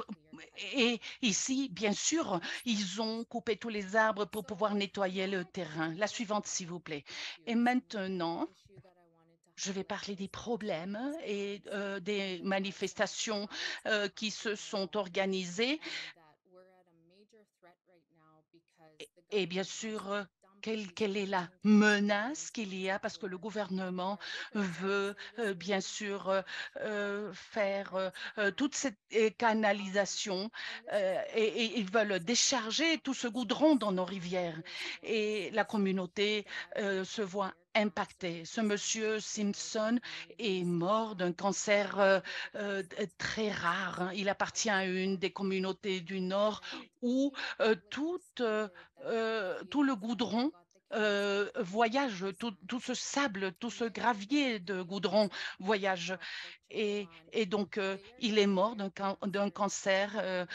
Speaker 1: et ici, bien sûr, ils ont coupé tous les arbres pour pouvoir nettoyer le terrain. La suivante, s'il vous plaît. Et maintenant, je vais parler des problèmes et des manifestations qui se sont organisées. Et bien sûr, quelle est la menace qu'il y a parce que le gouvernement veut bien sûr faire toute cette canalisation et ils veulent décharger tout ce goudron dans nos rivières. Et la communauté se voit impactée. Ce monsieur Simpson est mort d'un cancer très rare, hein. Il appartient à une des communautés du Nord où tout le goudron voyage, tout ce sable, tout ce gravier de goudron voyage. Et donc, il est mort d'un cancer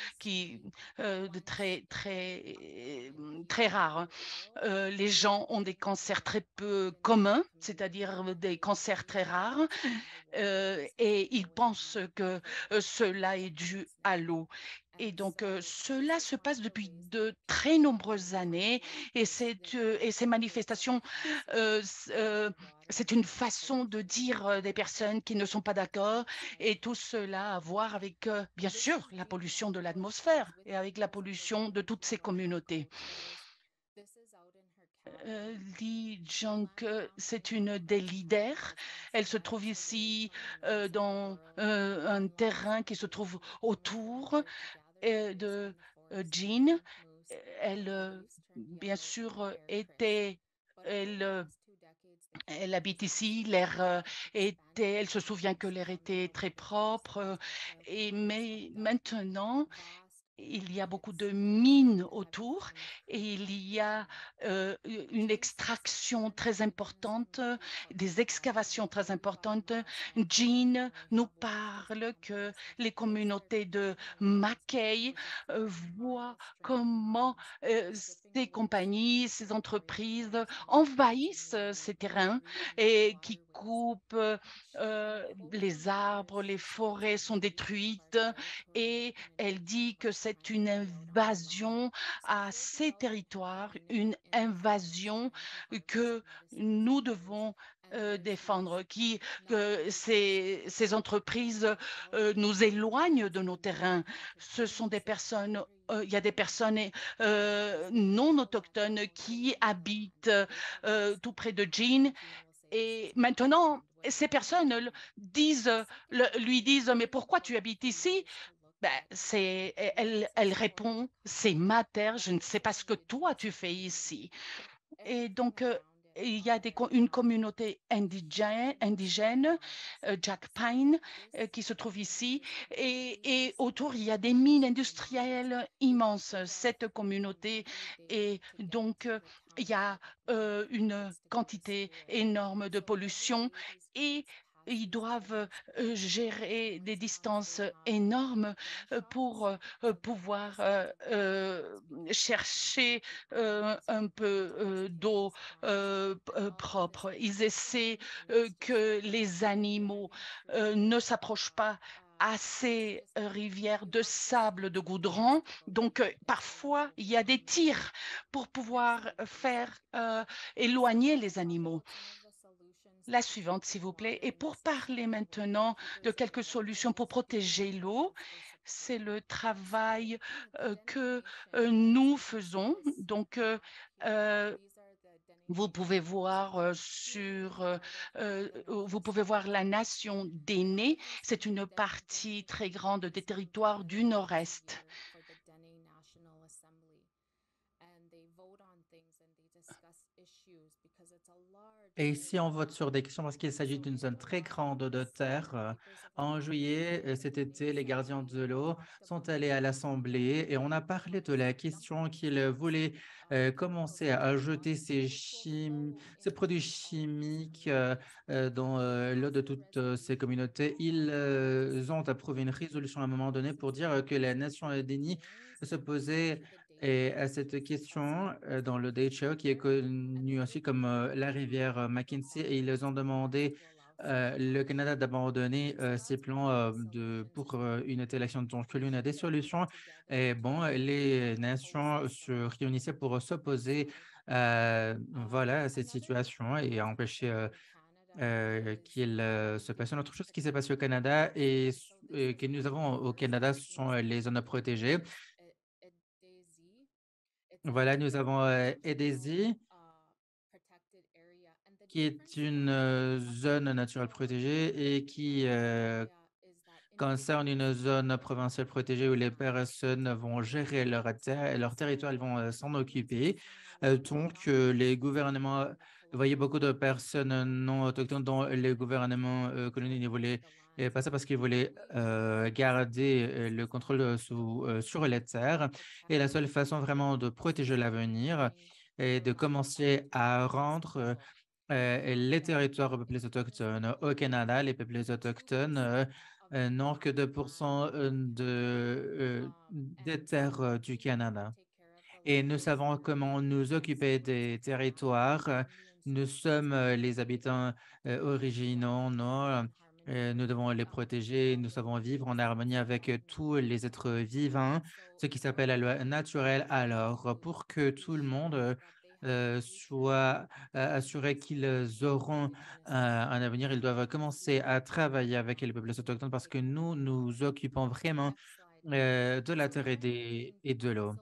Speaker 1: très rare, hein. Les gens ont des cancers très peu communs, c'est-à-dire des cancers très rares, et ils pensent que cela est dû à l'eau. Et donc, cela se passe depuis de très nombreuses années et ces manifestations, c'est une façon de dire des personnes qui ne sont pas d'accord et tout cela à voir avec, bien sûr, la pollution de l'atmosphère et avec la pollution de toutes ces communautés. Lee Junk, c'est une des leaders. Elle se trouve ici dans un terrain qui se trouve autour de Jean. Elle, bien sûr, elle habite ici, elle se souvient que l'air était très propre, mais maintenant, il y a beaucoup de mines autour et il y a une extraction très importante, des excavations très importantes. Jean nous parle que les communautés de Mackay voient comment ces compagnies, ces entreprises envahissent ces terrains et qui coupent les arbres, les forêts sont détruites et elle dit que c'est une invasion à ces territoires, une invasion que nous devons défendre, que ces entreprises nous éloignent de nos terrains. Ce sont des personnes, il y a des personnes non autochtones qui habitent tout près de Jean. Et maintenant, ces personnes lui disent, mais pourquoi tu habites ici? Ben, elle répond, c'est ma terre, je ne sais pas ce que toi tu fais ici. Et donc, il y a une communauté indigène, Jack Pine, qui se trouve ici. Et autour, il y a des mines industrielles immenses, cette communauté. Et donc, il y a une quantité énorme de pollution et ils doivent gérer des distances énormes pour pouvoir chercher un peu d'eau propre. Ils essaient que les animaux ne s'approchent pas à ces rivières de sable, de goudron. Donc, parfois, il y a des tirs pour pouvoir faire éloigner les animaux. La suivante, s'il vous plaît. Et pour parler maintenant de quelques solutions pour protéger l'eau, c'est le travail que nous faisons. Donc, vous pouvez voir vous pouvez voir la nation d'Aînés. C'est une partie très grande des territoires du Nord-Est.
Speaker 4: Et ici, on vote sur des questions parce qu'il s'agit d'une zone très grande de terre. En juillet, cet été, les gardiens de l'eau sont allés à l'Assemblée et on a parlé de la question qu'ils voulaient commencer à jeter ces produits chimiques dans l'eau de toutes ces communautés. Ils ont approuvé une résolution à un moment donné pour dire que la nation d'Eni se posait et à cette question, dans le Daichao, qui est connu aussi comme la rivière Mackenzie, et ils ont demandé le Canada d'abandonner ses plans pour une élection. Donc, l'une des solutions, et bon, les nations se réunissaient pour s'opposer voilà, à cette situation et empêcher qu'il se passe une autre chose qui s'est passé au Canada et que nous avons au Canada, ce sont les zones protégées. Voilà, nous avons Edesi, qui est une zone naturelle protégée et qui concerne une zone provinciale protégée où les personnes vont gérer leur terre et leur territoire, elles vont s'en occuper. Donc, les gouvernements, vous voyez beaucoup de personnes non autochtones dont les gouvernements coloniaux ne voulaient pas ça parce qu'ils voulaient garder le contrôle sur les terres. Et la seule façon vraiment de protéger l'avenir est de commencer à rendre les territoires aux peuples autochtones. Au Canada, les peuples autochtones n'ont que 2% des terres du Canada. Et nous savons comment nous occuper des territoires. Nous sommes les habitants originaux, non? Nous devons les protéger. Nous savons vivre en harmonie avec tous les êtres vivants, ce qui s'appelle la loi naturelle. Alors, pour que tout le monde soit assuré qu'ils auront un avenir, ils doivent commencer à travailler avec les peuples autochtones parce que nous nous occupons vraiment de la terre et de l'eau.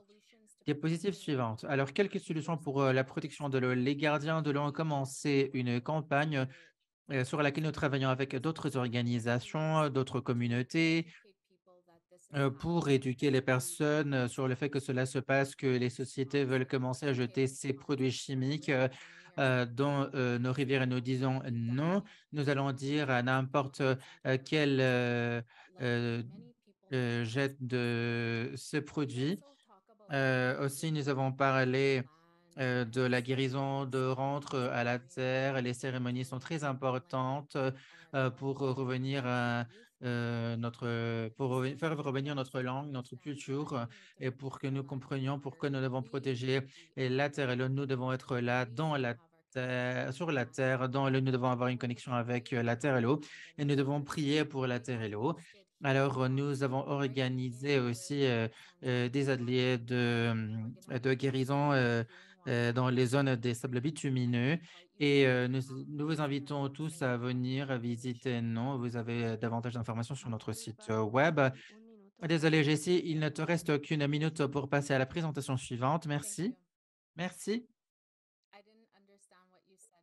Speaker 4: Diapositive suivante. Alors, quelques solutions pour la protection de l'eau. Les gardiens de l'eau ont commencé une campagne sur laquelle nous travaillons avec d'autres organisations, d'autres communautés, pour éduquer les personnes sur le fait que cela se passe, que les sociétés veulent commencer à jeter ces produits chimiques dans nos rivières et nous disons non. Nous allons dire à n'importe quel jet de ce produit. Aussi, nous avons parlé de la guérison de rentre à la terre. Les cérémonies sont très importantes pour revenir pour faire revenir notre langue, notre culture, et pour que nous comprenions pourquoi nous devons protéger la terre et l'eau. Nous devons être là dans la terre, sur la terre, dans l'eau. Nous devons avoir une connexion avec la terre et l'eau, et nous devons prier pour la terre et l'eau. Alors, nous avons organisé aussi des ateliers de guérison dans les zones des sables bitumineux. Et nous vous invitons tous à venir visiter. Non, vous avez davantage d'informations sur notre site web. Désolé, Jessie, il ne te reste qu'une minute pour passer à la présentation suivante. Merci. Merci.
Speaker 6: I didn't understand what you said.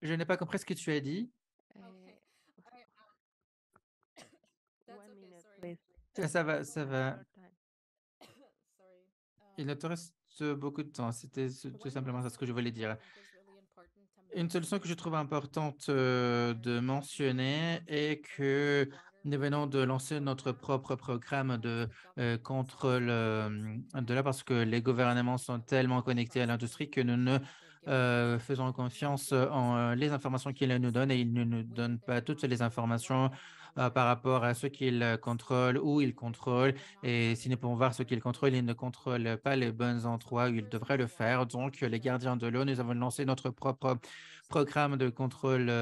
Speaker 4: Je n'ai pas compris ce que tu as dit.
Speaker 3: Eh,
Speaker 6: Okay. That's
Speaker 3: one
Speaker 6: okay.
Speaker 3: minute,
Speaker 6: Sorry.
Speaker 3: please.
Speaker 4: Ça va, ça
Speaker 3: One
Speaker 4: va.
Speaker 3: more time.
Speaker 6: Sorry.
Speaker 4: Il ne te reste beaucoup de temps. C'était tout simplement ça ce que je voulais dire. Une
Speaker 6: Une
Speaker 4: solution que je trouve importante de mentionner est que nous venons de lancer notre propre programme de contrôle de là parce que les gouvernements sont tellement connectés à l'industrie que nous ne faisons confiance en les informations qu'ils nous donnent, et ils ne nous donnent pas toutes les informations par rapport à ce qu'ils contrôlent, où ils contrôlent. Et si nous pouvons voir ce qu'ils contrôlent, ils ne contrôlent pas les bons endroits où ils devraient le faire. Donc, les gardiens de l'eau, nous avons lancé notre propre programme de contrôle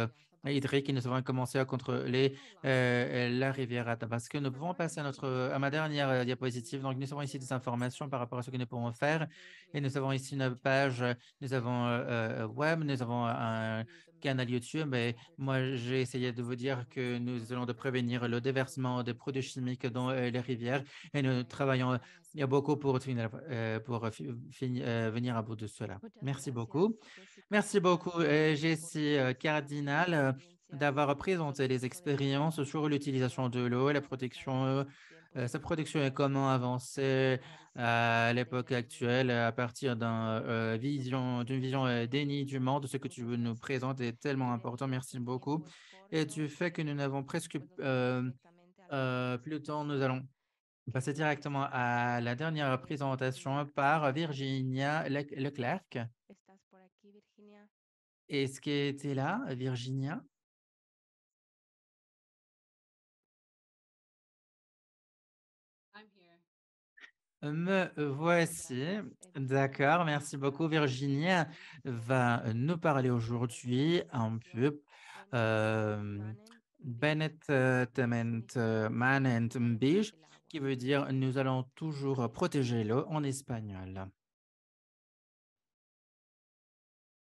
Speaker 4: hydrique, et nous avons commencé à contrôler la rivière Athabasca. Nous pouvons passer à ma dernière diapositive. Donc, nous avons ici des informations par rapport à ce que nous pouvons faire. Et nous avons ici une page, nous avons web, nous avons un canal YouTube. Et moi, j'ai essayé de vous dire que nous allons de prévenir le déversement des produits chimiques dans les rivières, et nous travaillons beaucoup pour venir à bout de cela.
Speaker 3: Muchas
Speaker 4: Merci
Speaker 3: gracias,
Speaker 4: beaucoup.
Speaker 3: Jessica,
Speaker 4: Merci
Speaker 3: por la
Speaker 4: beaucoup, Jessie
Speaker 3: presentación y
Speaker 4: Cardinal,
Speaker 3: la experiencia
Speaker 4: d'avoir
Speaker 3: sobre el
Speaker 4: présenté les
Speaker 3: proceso de
Speaker 4: expériences
Speaker 3: conservación
Speaker 4: sur
Speaker 3: de
Speaker 4: l'utilisation de
Speaker 3: agua
Speaker 4: l'eau et la
Speaker 3: para evitar
Speaker 4: protection,
Speaker 3: en tiempos
Speaker 4: sa
Speaker 3: de
Speaker 4: production et
Speaker 3: sequía
Speaker 4: comment avancer à l'époque
Speaker 3: mantener el medio
Speaker 4: actuelle à
Speaker 3: ambiente
Speaker 4: partir d'une vision déni du monde. Ce que tu
Speaker 3: Muchas
Speaker 4: nous
Speaker 3: gracias.
Speaker 4: présentes est tellement important.
Speaker 3: Creemos
Speaker 4: Merci
Speaker 3: que el
Speaker 4: beaucoup.
Speaker 3: tiempo es
Speaker 4: Et
Speaker 3: corto,
Speaker 4: du fait que nous n'avons presque
Speaker 3: pues nos vamos directamente a la última
Speaker 4: plus de temps,
Speaker 3: sección,
Speaker 4: nous allons
Speaker 3: que
Speaker 4: passer
Speaker 3: es la
Speaker 4: directement
Speaker 3: presentación
Speaker 4: à la dernière
Speaker 3: de
Speaker 4: présentation
Speaker 3: Virginia
Speaker 4: par
Speaker 3: González.
Speaker 4: Virginia Leclerc.
Speaker 3: ¿Estás por aquí, Virginia?
Speaker 4: Est-ce qu'elle était là, Virginia?
Speaker 6: I'm here.
Speaker 4: Me voici.
Speaker 3: Gracias,
Speaker 4: D'accord,
Speaker 3: Virginia.
Speaker 4: merci beaucoup. Virginia va nous parler aujourd'hui un peu Bennett Tement Man and Beach, qui veut dire nous allons toujours protéger l'eau en espagnol.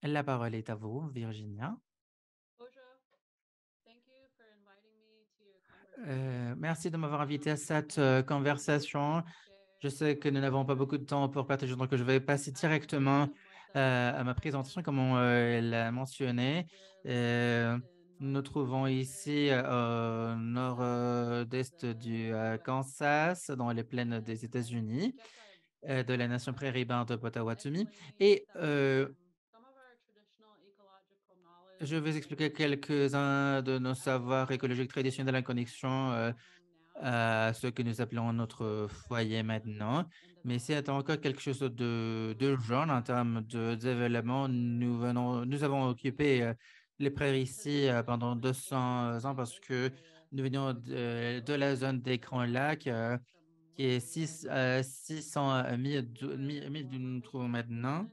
Speaker 4: La parole est à vous, Virginia. Merci de m'avoir invité à cette conversation. Je sais que nous n'avons pas beaucoup de temps pour partager, donc je vais passer directement à ma présentation, comme on l'a mentionné. Nous trouvons ici au nord-est du Kansas, dans les plaines des États-Unis, de la nation prairie-bain de Potawatomi. Et je vais expliquer quelques-uns de nos savoirs écologiques traditionnels en connexion à ce que nous appelons notre foyer maintenant. Mais c'est encore quelque chose de jeune en termes de développement. Nous avons occupé les prairies ici pendant 200 ans parce que nous venions de la zone des Grands Lacs qui est 600 milles d'où nous nous trouvons maintenant.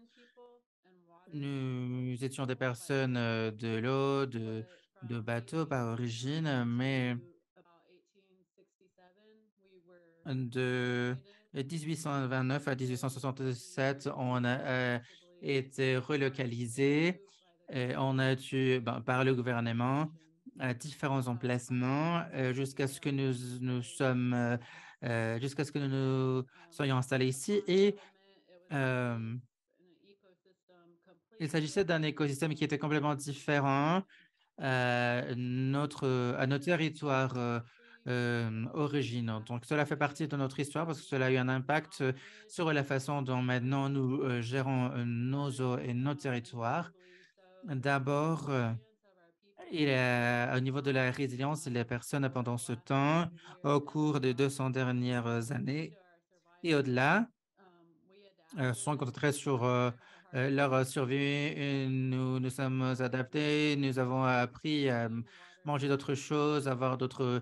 Speaker 4: Nous étions des personnes de l'eau, de bateaux par origine, mais de 1829 à 1867, on a été relocalisé et on a eu par le gouvernement à différents emplacements jusqu'à ce que jusqu'à ce que nous soyons installés ici. Et il s'agissait d'un écosystème qui était complètement différent à notre territoire originaux. Donc, cela fait partie de notre histoire parce que cela a eu un impact sur la façon dont maintenant nous gérons nos eaux et nos territoires. D'abord, au niveau de la résilience, les personnes pendant ce temps, au cours des 200 dernières années et au-delà, sont concentrées sur leur survie. Nous nous sommes adaptés, nous avons appris à manger d'autres choses, avoir d'autres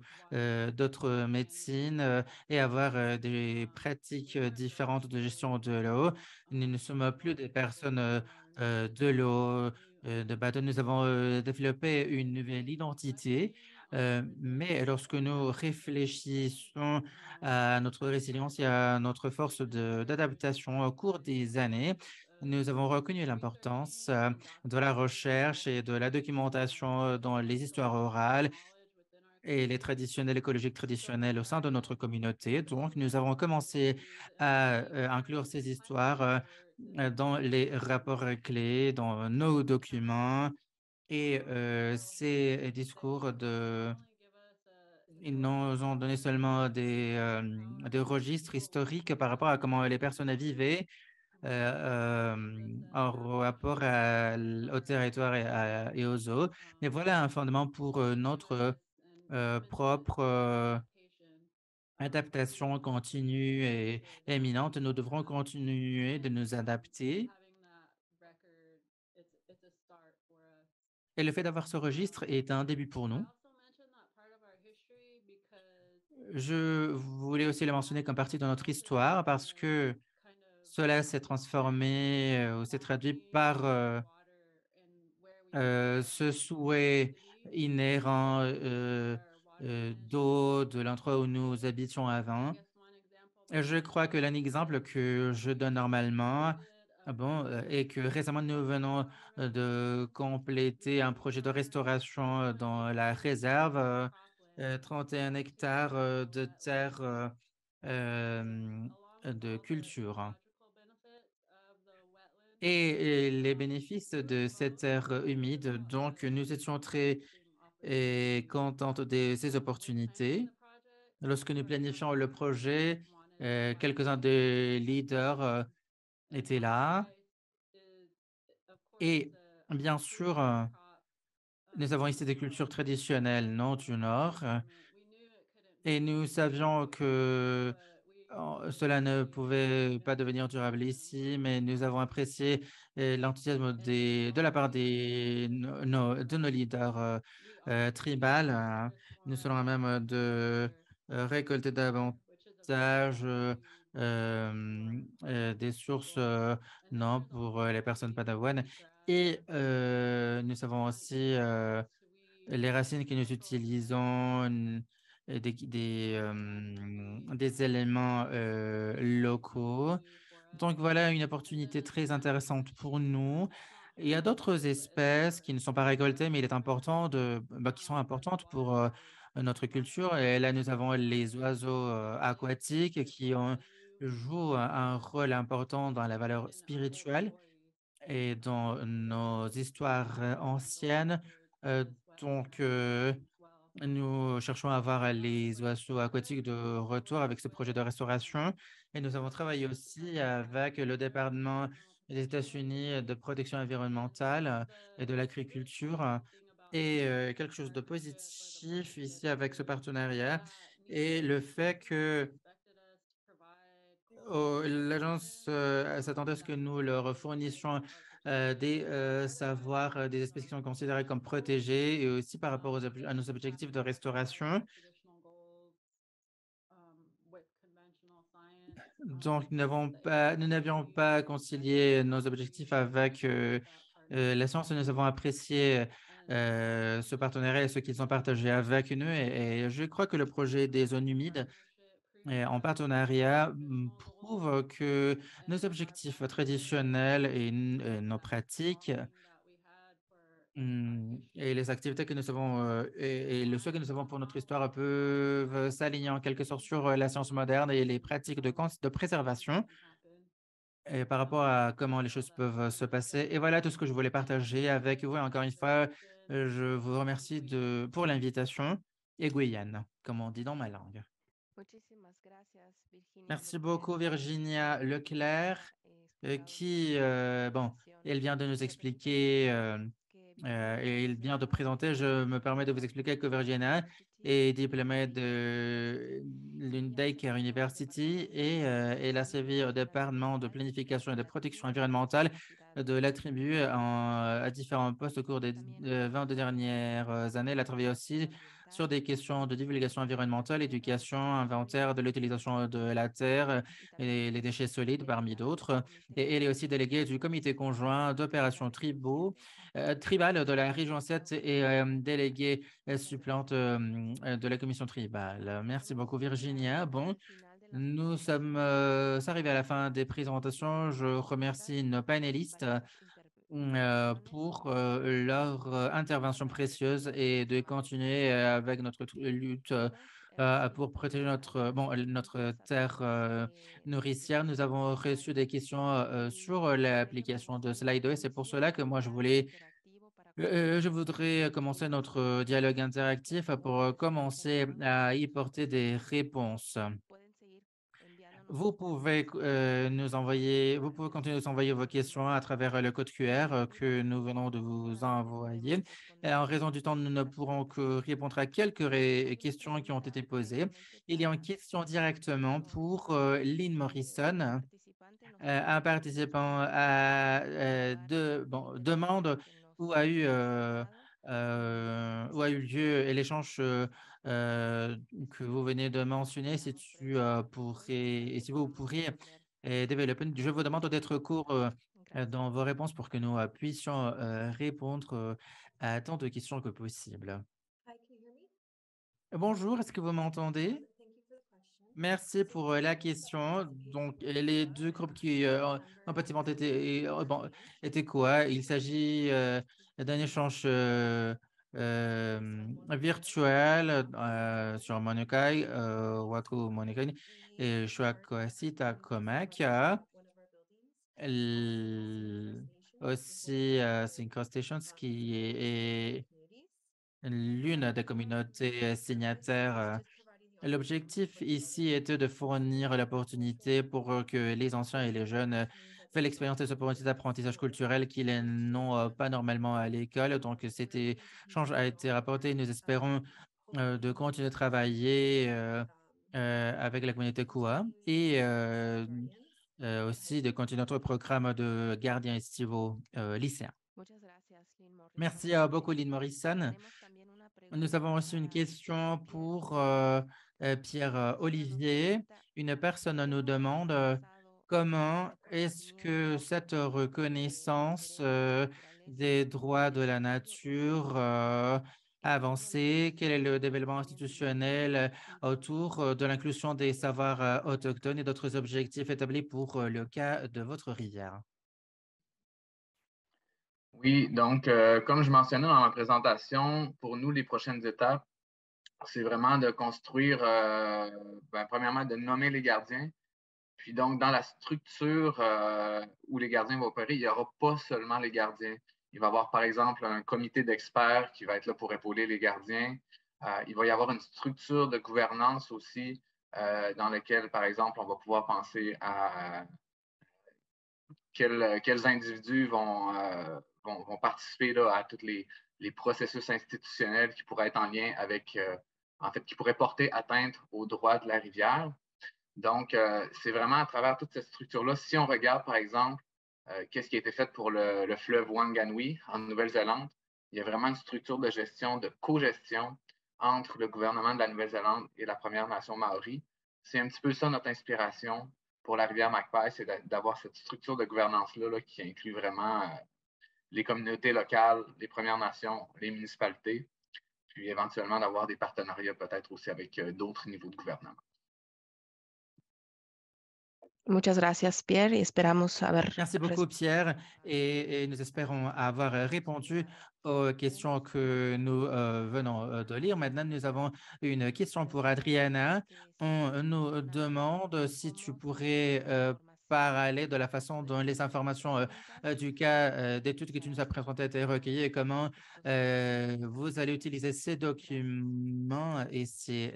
Speaker 4: médecines et avoir des pratiques différentes de gestion de l'eau. Nous ne sommes plus des personnes de l'eau, de bateau. Nous avons développé une nouvelle identité. Mais lorsque nous réfléchissons à notre résilience et à notre force d'adaptation au cours des années, nous avons reconnu l'importance de la recherche et de la documentation dans les histoires orales et les traditionnels écologiques traditionnels au sein de notre communauté. Donc, nous avons commencé à inclure ces histoires dans les rapports clés, dans nos documents et ces discours ils nous ont donné seulement des registres historiques par rapport à comment les personnes vivaient en rapport au territoire et aux eaux. Mais voilà un fondement pour notre propre adaptation continue et éminente. Nous devrons continuer de nous adapter. Et le fait d'avoir ce registre est un début pour nous. Je voulais aussi le mentionner comme partie de notre histoire parce que cela s'est transformé ou s'est traduit par ce souhait inhérent d'eau de l'endroit où nous habitions avant. Je crois que l'un exemple que je donne normalement, est que récemment nous venons de compléter un projet de restauration dans la réserve, 31 hectares de terre de culture. Et les bénéfices de cette terre humide, donc nous étions très contentes de ces opportunités. Lorsque nous planifions le projet, quelques-uns des leaders étaient là. Et bien sûr, nous avons ici des cultures traditionnelles, non, du Nord. Et nous savions que cela ne pouvait pas devenir durable ici, mais nous avons apprécié l'enthousiasme de la part de nos leaders tribales. Nous serons à même de récolter davantage des sources non pour les personnes padawanes. Et nous savons aussi les racines que nous utilisons, des éléments locaux. Donc voilà une opportunité très intéressante pour nous. Il y a d'autres espèces qui ne sont pas récoltées, mais il est important qui sont importantes pour notre culture. Et là, nous avons les oiseaux aquatiques jouent un rôle important dans la valeur spirituelle et dans nos histoires anciennes. Euh, donc, nous cherchons à avoir les oiseaux aquatiques de retour avec ce projet de restauration. Et nous avons travaillé aussi avec le département des États-Unis de protection environnementale et de l'agriculture. Et quelque chose de positif ici avec ce partenariat et le fait que l'agence s'attendait à ce que nous leur fournissions des savoirs des espèces qui sont considérées comme protégées et aussi par rapport à nos objectifs de restauration. Donc, nous n'avions pas concilié nos objectifs avec la science et nous avons apprécié ce partenariat et ce qu'ils ont partagé avec nous. Et je crois que le projet des zones humides en partenariat prouve que nos objectifs traditionnels et nos pratiques et les activités que nous avons et le souhait que nous avons pour notre histoire peuvent s'aligner en quelque sorte sur la science moderne et les pratiques de préservation et par rapport à comment les choses peuvent se passer. Et voilà tout ce que je voulais partager avec vous. Et encore une fois, je vous remercie pour l'invitation et Guyane, comme on dit dans ma langue.
Speaker 3: Muchísimas gracias, Virginia
Speaker 4: Merci
Speaker 3: Leclerc,
Speaker 4: beaucoup, Virginia Leclerc, qui, elle vient de nous expliquer et il vient de présenter. Je me permets de vous expliquer que Virginia est diplômée de l'Undaker University et elle a servi au département de planification et de protection environnementale de l'attribuer à différents postes au cours des 22 dernières années. Elle a travaillé aussi sur des questions de divulgation environnementale, éducation, inventaire de l'utilisation de la terre et les déchets solides, parmi d'autres. Et elle est aussi déléguée du comité conjoint d'opérations tribales de la région 7 et déléguée supplante de la commission tribale. Merci beaucoup, Virginia. Bon, nous sommes arrivés à la fin des présentations. Je remercie nos panélistes pour leur intervention précieuse et de continuer avec notre lutte pour protéger notre terre nourricière. Nous avons reçu des questions sur l'application de Slido et c'est pour cela que moi je voudrais commencer notre dialogue interactif pour commencer à y porter des réponses. Vous pouvez vous pouvez continuer de nous envoyer vos questions à travers le code QR que nous venons de vous envoyer. Et en raison du temps, nous ne pourrons que répondre à quelques questions qui ont été posées. Il y a une question directement pour Lynn Morrison, un participant à demande où a eu lieu l'échange que vous venez de mentionner. Si si vous pourriez développer, je vous demande d'être court dans vos réponses pour que nous puissions répondre à tant de questions que possible. Bonjour, est-ce que vous m'entendez? Merci pour la question. Donc, les deux groupes qui ont participé étaient quoi? Il s'agit d'un échange virtuel sur Monokai, Waku Monokai, et Shuakuasita Komaka. Aussi, SynchroStations, qui est l'une des communautés signataires. L'objectif ici était de fournir l'opportunité pour que les anciens et les jeunes fassent l'expérience des opportunités d'apprentissage culturel qu'ils n'ont pas normalement à l'école. Donc, cet échange a été rapporté. Nous espérons de continuer de travailler avec la communauté Kua et aussi de continuer notre programme de gardiens estivaux lycéens. Merci beaucoup, Lynn Morrison. Nous avons aussi une question pour Pierre Olivier. Une personne nous demande comment est-ce que cette reconnaissance des droits de la nature a avancé? Quel est le développement institutionnel autour de l'inclusion des savoirs autochtones et d'autres objectifs établis pour le cas de votre rivière?
Speaker 5: Oui, donc, comme je mentionnais dans ma présentation, pour nous, les prochaines étapes, c'est vraiment de construire, premièrement, de nommer les gardiens. Puis donc, dans la structure où les gardiens vont opérer, il n'y aura pas seulement les gardiens. Il va y avoir, par exemple, un comité d'experts qui va être là pour épauler les gardiens. Il va y avoir une structure de gouvernance aussi dans laquelle, par exemple, on va pouvoir penser à quels individus vont participer là, à tous les processus institutionnels qui pourraient être en lien avec, qui pourraient porter atteinte aux droits de la rivière. Donc, c'est vraiment à travers toute cette structure-là. Si on regarde, par exemple, qu'est-ce qui a été fait pour le fleuve Wanganui en Nouvelle-Zélande, il y a vraiment une structure de gestion, de co-gestion entre le gouvernement de la Nouvelle-Zélande et la Première Nation Maori. C'est un petit peu ça notre inspiration pour la rivière Magpie, c'est d'avoir cette structure de gouvernance-là qui inclut vraiment les communautés locales, les Premières Nations, les municipalités, puis éventuellement d'avoir des partenariats peut-être aussi avec d'autres niveaux de gouvernement.
Speaker 3: Muchas gracias, Pierre, y esperamos haber
Speaker 4: Merci beaucoup, Pierre, et nous espérons avoir répondu aux questions que nous venons de lire. Maintenant, nous avons une question pour Adriana. On nous demande si tu pourrais parler de la façon dont les informations du cas d'études que tu nous as présentées été recueillies et comment vous allez utiliser ces documents et ces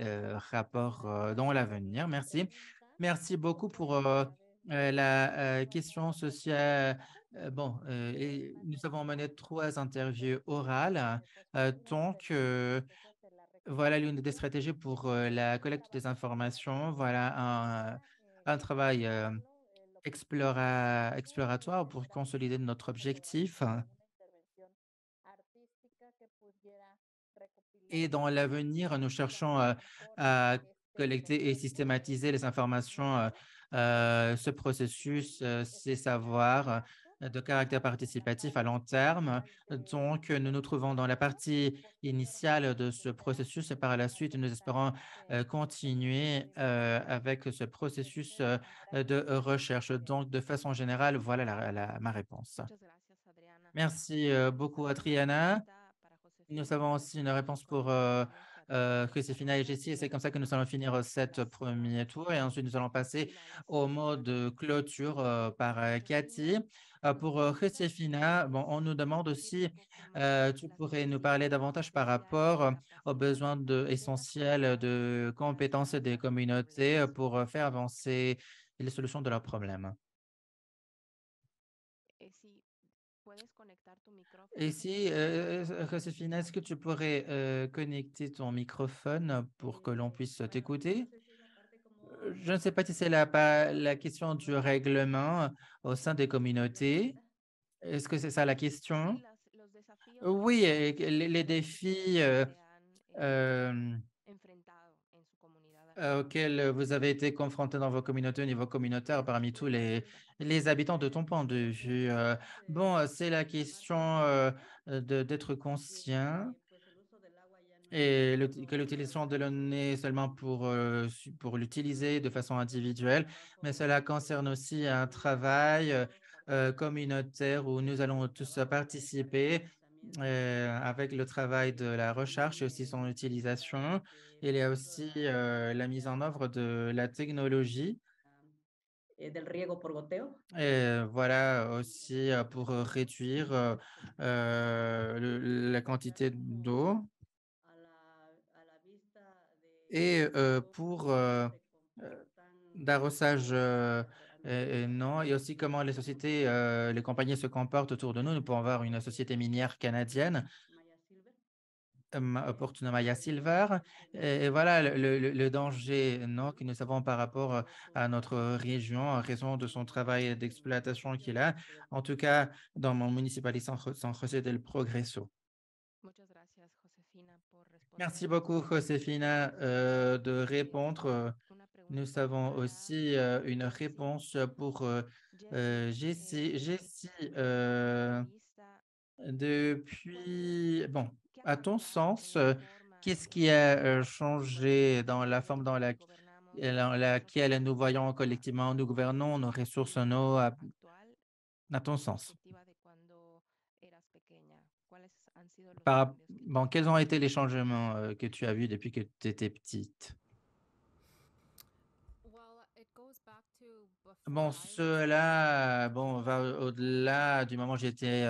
Speaker 4: rapports dans l'avenir. Merci. Merci beaucoup pour la question sociale. Nous avons mené 3 interviews orales. Donc, voilà l'une des stratégies pour la collecte des informations. Voilà un travail exploratoire pour consolider notre objectif. Et dans l'avenir, nous cherchons à collecter et systématiser les informations, ce processus, ces savoirs de caractère participatif à long terme. Donc, nous nous trouvons dans la partie initiale de ce processus et par la suite, nous espérons continuer avec ce processus de recherche. Donc, de façon générale, voilà ma réponse. Merci beaucoup, Adriana. Nous avons aussi une réponse pour Josefina et Jessie, et c'est comme ça que nous allons finir cette premier tour. Et ensuite, nous allons passer au mode clôture par Cathy. Pour Josefina, bon, on nous demande aussi, tu pourrais nous parler davantage par rapport aux besoins essentiels de compétences des communautés pour faire avancer les solutions de leurs problèmes. Et si, Josefina, est-ce que tu pourrais connecter ton microphone pour que l'on puisse t'écouter? Je ne sais pas si c'est la question du règlement au sein des communautés. Est-ce que c'est ça la question? Oui, et les défis auxquels vous avez été confrontés dans vos communautés au niveau communautaire parmi tous les habitants de ton point de vue. Bon, c'est la question d'être conscient et que l'utilisation de l'eau n'est seulement pour l'utiliser de façon individuelle, mais cela concerne aussi un travail communautaire où nous allons tous participer avec le travail de la recherche et aussi son utilisation. Il y a aussi la mise en œuvre de la technologie. Et voilà aussi pour réduire la quantité d'eau et pour d'arrosage, non, et aussi comment les sociétés, les compagnies se comportent autour de nous. Nous pouvons avoir une société minière canadienne, Opportuna Maya Silver, et voilà le danger non, que nous avons par rapport à notre région en raison de son travail d'exploitation qu'il a. En tout cas, dans mon municipalité San José del Progreso. Merci beaucoup, Josefina, de répondre. Nous avons aussi une réponse pour Jessie. Jessie, bon, à ton sens, qu'est-ce qui a changé dans la forme dans laquelle nous voyons collectivement, nous gouvernons nos ressources en eau, à ton sens? Bon, quels ont été les changements que tu as vus depuis que tu étais petite? Bon, cela va au-delà du moment où j'étais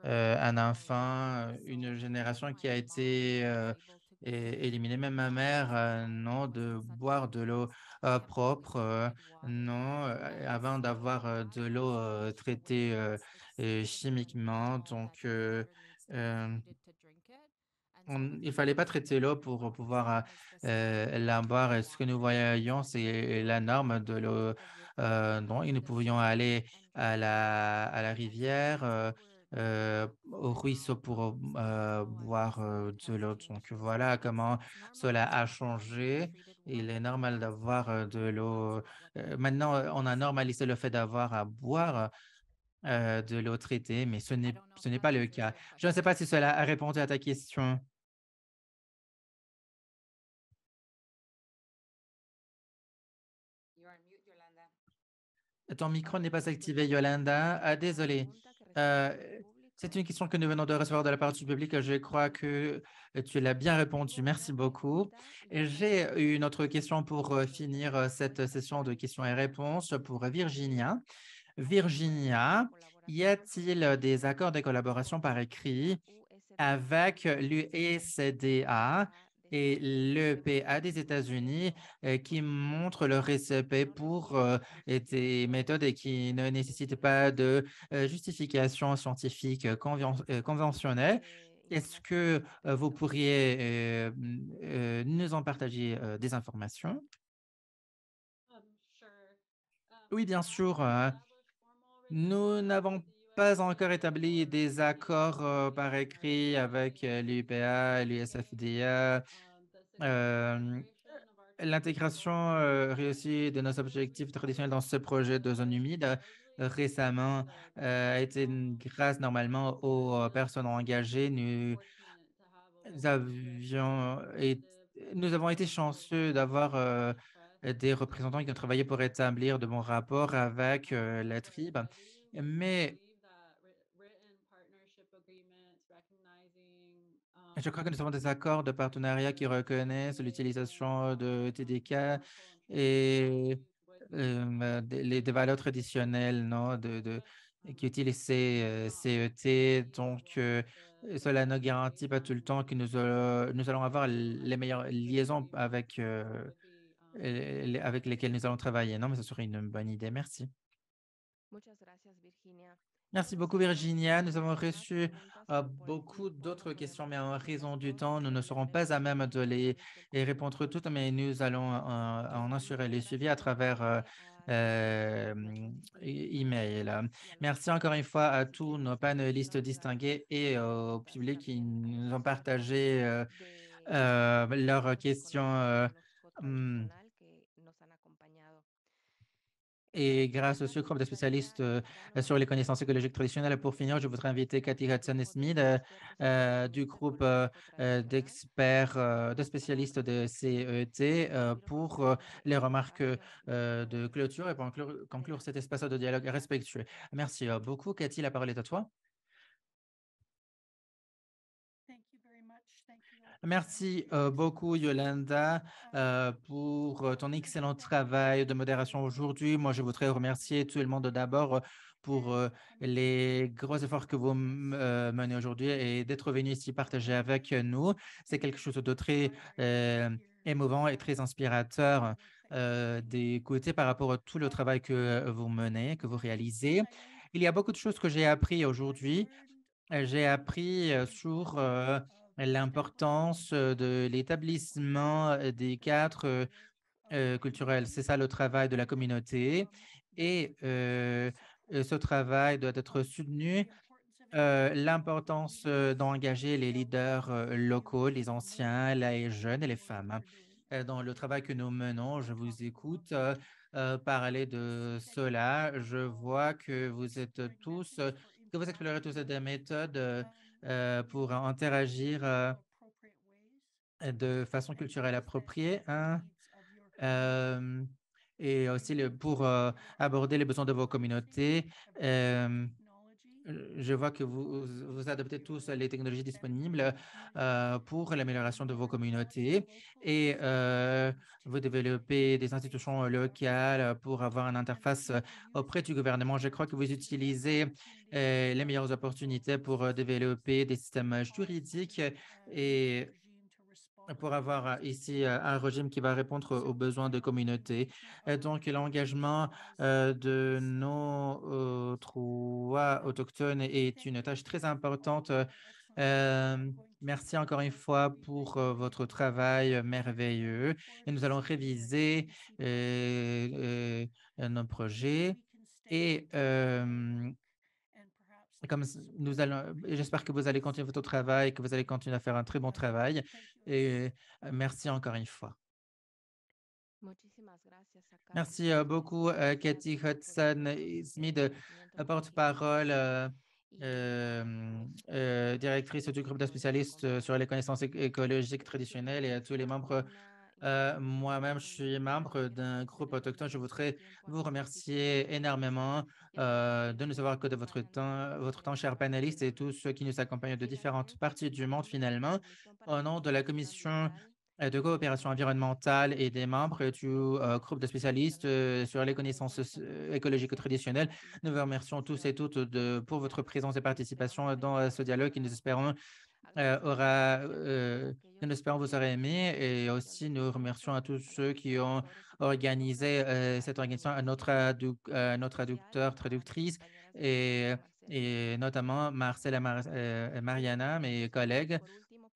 Speaker 4: un enfant, une génération qui a été éliminée. Même ma mère, non, de boire de l'eau propre, non, avant d'avoir de l'eau traitée chimiquement. Donc, il ne fallait pas traiter l'eau pour pouvoir la boire. Et ce que nous voyons, c'est la norme de l'eau. Et nous pouvions aller à la rivière, au ruisseau pour boire de l'eau. Donc voilà comment cela a changé. Il est normal d'avoir de l'eau. Maintenant, on a normalisé le fait d'avoir à boire de l'eau traitée, mais ce n'est pas le cas. Je ne sais pas si cela a répondu à ta question. Ton micro n'est pas activé, Yolanda. Ah, désolé. C'est une question que nous venons de recevoir de la part du public. Je crois que tu l'as bien répondu. Merci beaucoup. J'ai une autre question pour finir cette session de questions et réponses pour Virginia. Virginia, y a-t-il des accords de collaboration par écrit avec l'USDA et l'EPA des États-Unis qui montrent leur respect pour des méthodes et qui ne nécessitent pas de justification scientifique conventionnelle? Est-ce que vous pourriez nous en partager des informations? Oui, bien sûr. Nous n'avons pas encore établi des accords par écrit avec l'UPA et l'USFDA. Euh, L'intégration réussie de nos objectifs traditionnels dans ce projet de zone humide récemment a été grâce normalement aux personnes engagées. Avions et nous avons été chanceux d'avoir des représentants qui ont travaillé pour établir de bons rapports avec la tribe. Mais je crois que nous avons des accords de partenariat qui reconnaissent l'utilisation de TDK et des valeurs traditionnelles, non, qui utilisent ces CET. Donc, cela ne garantit pas tout le temps que nous allons avoir les meilleures liaisons avec lesquelles nous allons travailler. Non, mais ce serait une bonne idée. Merci.
Speaker 3: Muchas gracias, Virginia.
Speaker 4: Merci beaucoup, Virginia. Nous avons reçu beaucoup d'autres questions, mais en raison du temps, nous ne serons pas à même de les répondre toutes, mais nous allons en assurer le suivi à travers email. Merci encore une fois à tous nos panélistes distingués et au public qui nous ont partagé leurs questions. Et grâce au groupe de spécialistes sur les connaissances écologiques traditionnelles. Pour finir, je voudrais inviter Cathy Hudson-Smith du groupe d'experts, de spécialistes de CET pour les remarques de clôture et pour conclure cet espace de dialogue respectueux. Merci beaucoup. Cathy, la parole est à toi. Merci beaucoup, Yolanda, pour ton excellent travail de modération aujourd'hui. Moi, je voudrais remercier tout le monde d'abord pour les gros efforts que vous menez aujourd'hui et d'être venu ici partager avec nous. C'est quelque chose de très émouvant et très inspirateur d'écouter par rapport à tout le travail que vous menez, que vous réalisez. Il y a beaucoup de choses que j'ai appris aujourd'hui. J'ai appris sur l'importance de l'établissement des cadres culturels. C'est ça le travail de la communauté. Et ce travail doit être soutenu. L'importance d'engager les leaders locaux, les anciens, les jeunes et les femmes. Dans le travail que nous menons, je vous écoute parler de cela. Je vois que vous êtes tous, que vous explorez tous des méthodes pour interagir de façon culturelle appropriée, hein, et aussi pour aborder les besoins de vos communautés. Je vois que vous adoptez tous les technologies disponibles pour l'amélioration de vos communautés et vous développez des institutions locales pour avoir une interface auprès du gouvernement. Je crois que vous utilisez les meilleures opportunités pour développer des systèmes juridiques et pour avoir ici un régime qui va répondre aux besoins de communautés. Donc, l'engagement de nos trois autochtones est une tâche très importante. Merci encore une fois pour votre travail merveilleux. Et nous allons réviser nos projets et j'espère que vous allez continuer votre travail, que vous allez continuer à faire un très bon travail. Et merci encore une fois. Merci beaucoup, Cathy Hudson-Smith, porte-parole, directrice du groupe de spécialistes sur les connaissances écologiques traditionnelles, et à tous les membres. Moi-même, je suis membre d'un groupe autochtone. Je voudrais vous remercier énormément de nous avoir accordé votre temps, chers panélistes, et tous ceux qui nous accompagnent de différentes parties du monde, finalement. Au nom de la Commission de coopération environnementale et des membres du groupe de spécialistes sur les connaissances écologiques traditionnelles, nous vous remercions tous et toutes pour votre présence et participation dans ce dialogue que nous espérons nous espérons vous aurez aimé, et aussi nous remercions à tous ceux qui ont organisé cette organisation, à notre traducteur, traductrice, et notamment Marcel et Mariana, mes collègues.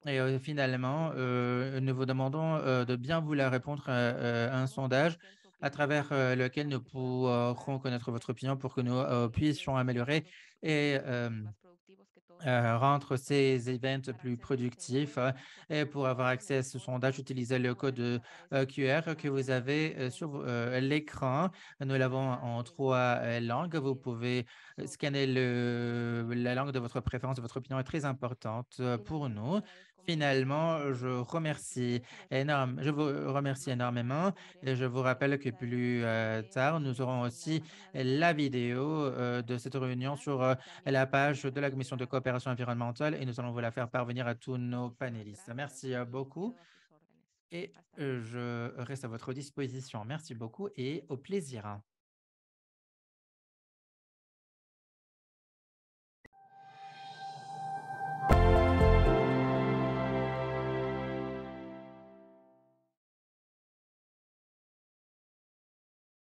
Speaker 4: Et finalement, nous vous demandons de bien vouloir répondre à un sondage à travers lequel nous pourrons connaître votre opinion pour que nous puissions améliorer et rendre ces événements plus productifs. Et pour avoir accès à ce sondage, utilisez le code QR que vous avez sur l'écran. Nous l'avons en 3 langues. Vous pouvez scanner la langue de votre préférence. Votre opinion est très importante pour nous. Finalement, je vous remercie énormément et je vous rappelle que plus tard, nous aurons aussi la vidéo de cette réunion sur la page de la Commission de coopération environnementale et nous allons vous la faire parvenir à tous nos panélistes. Merci beaucoup et je reste à votre disposition. Merci beaucoup et au plaisir.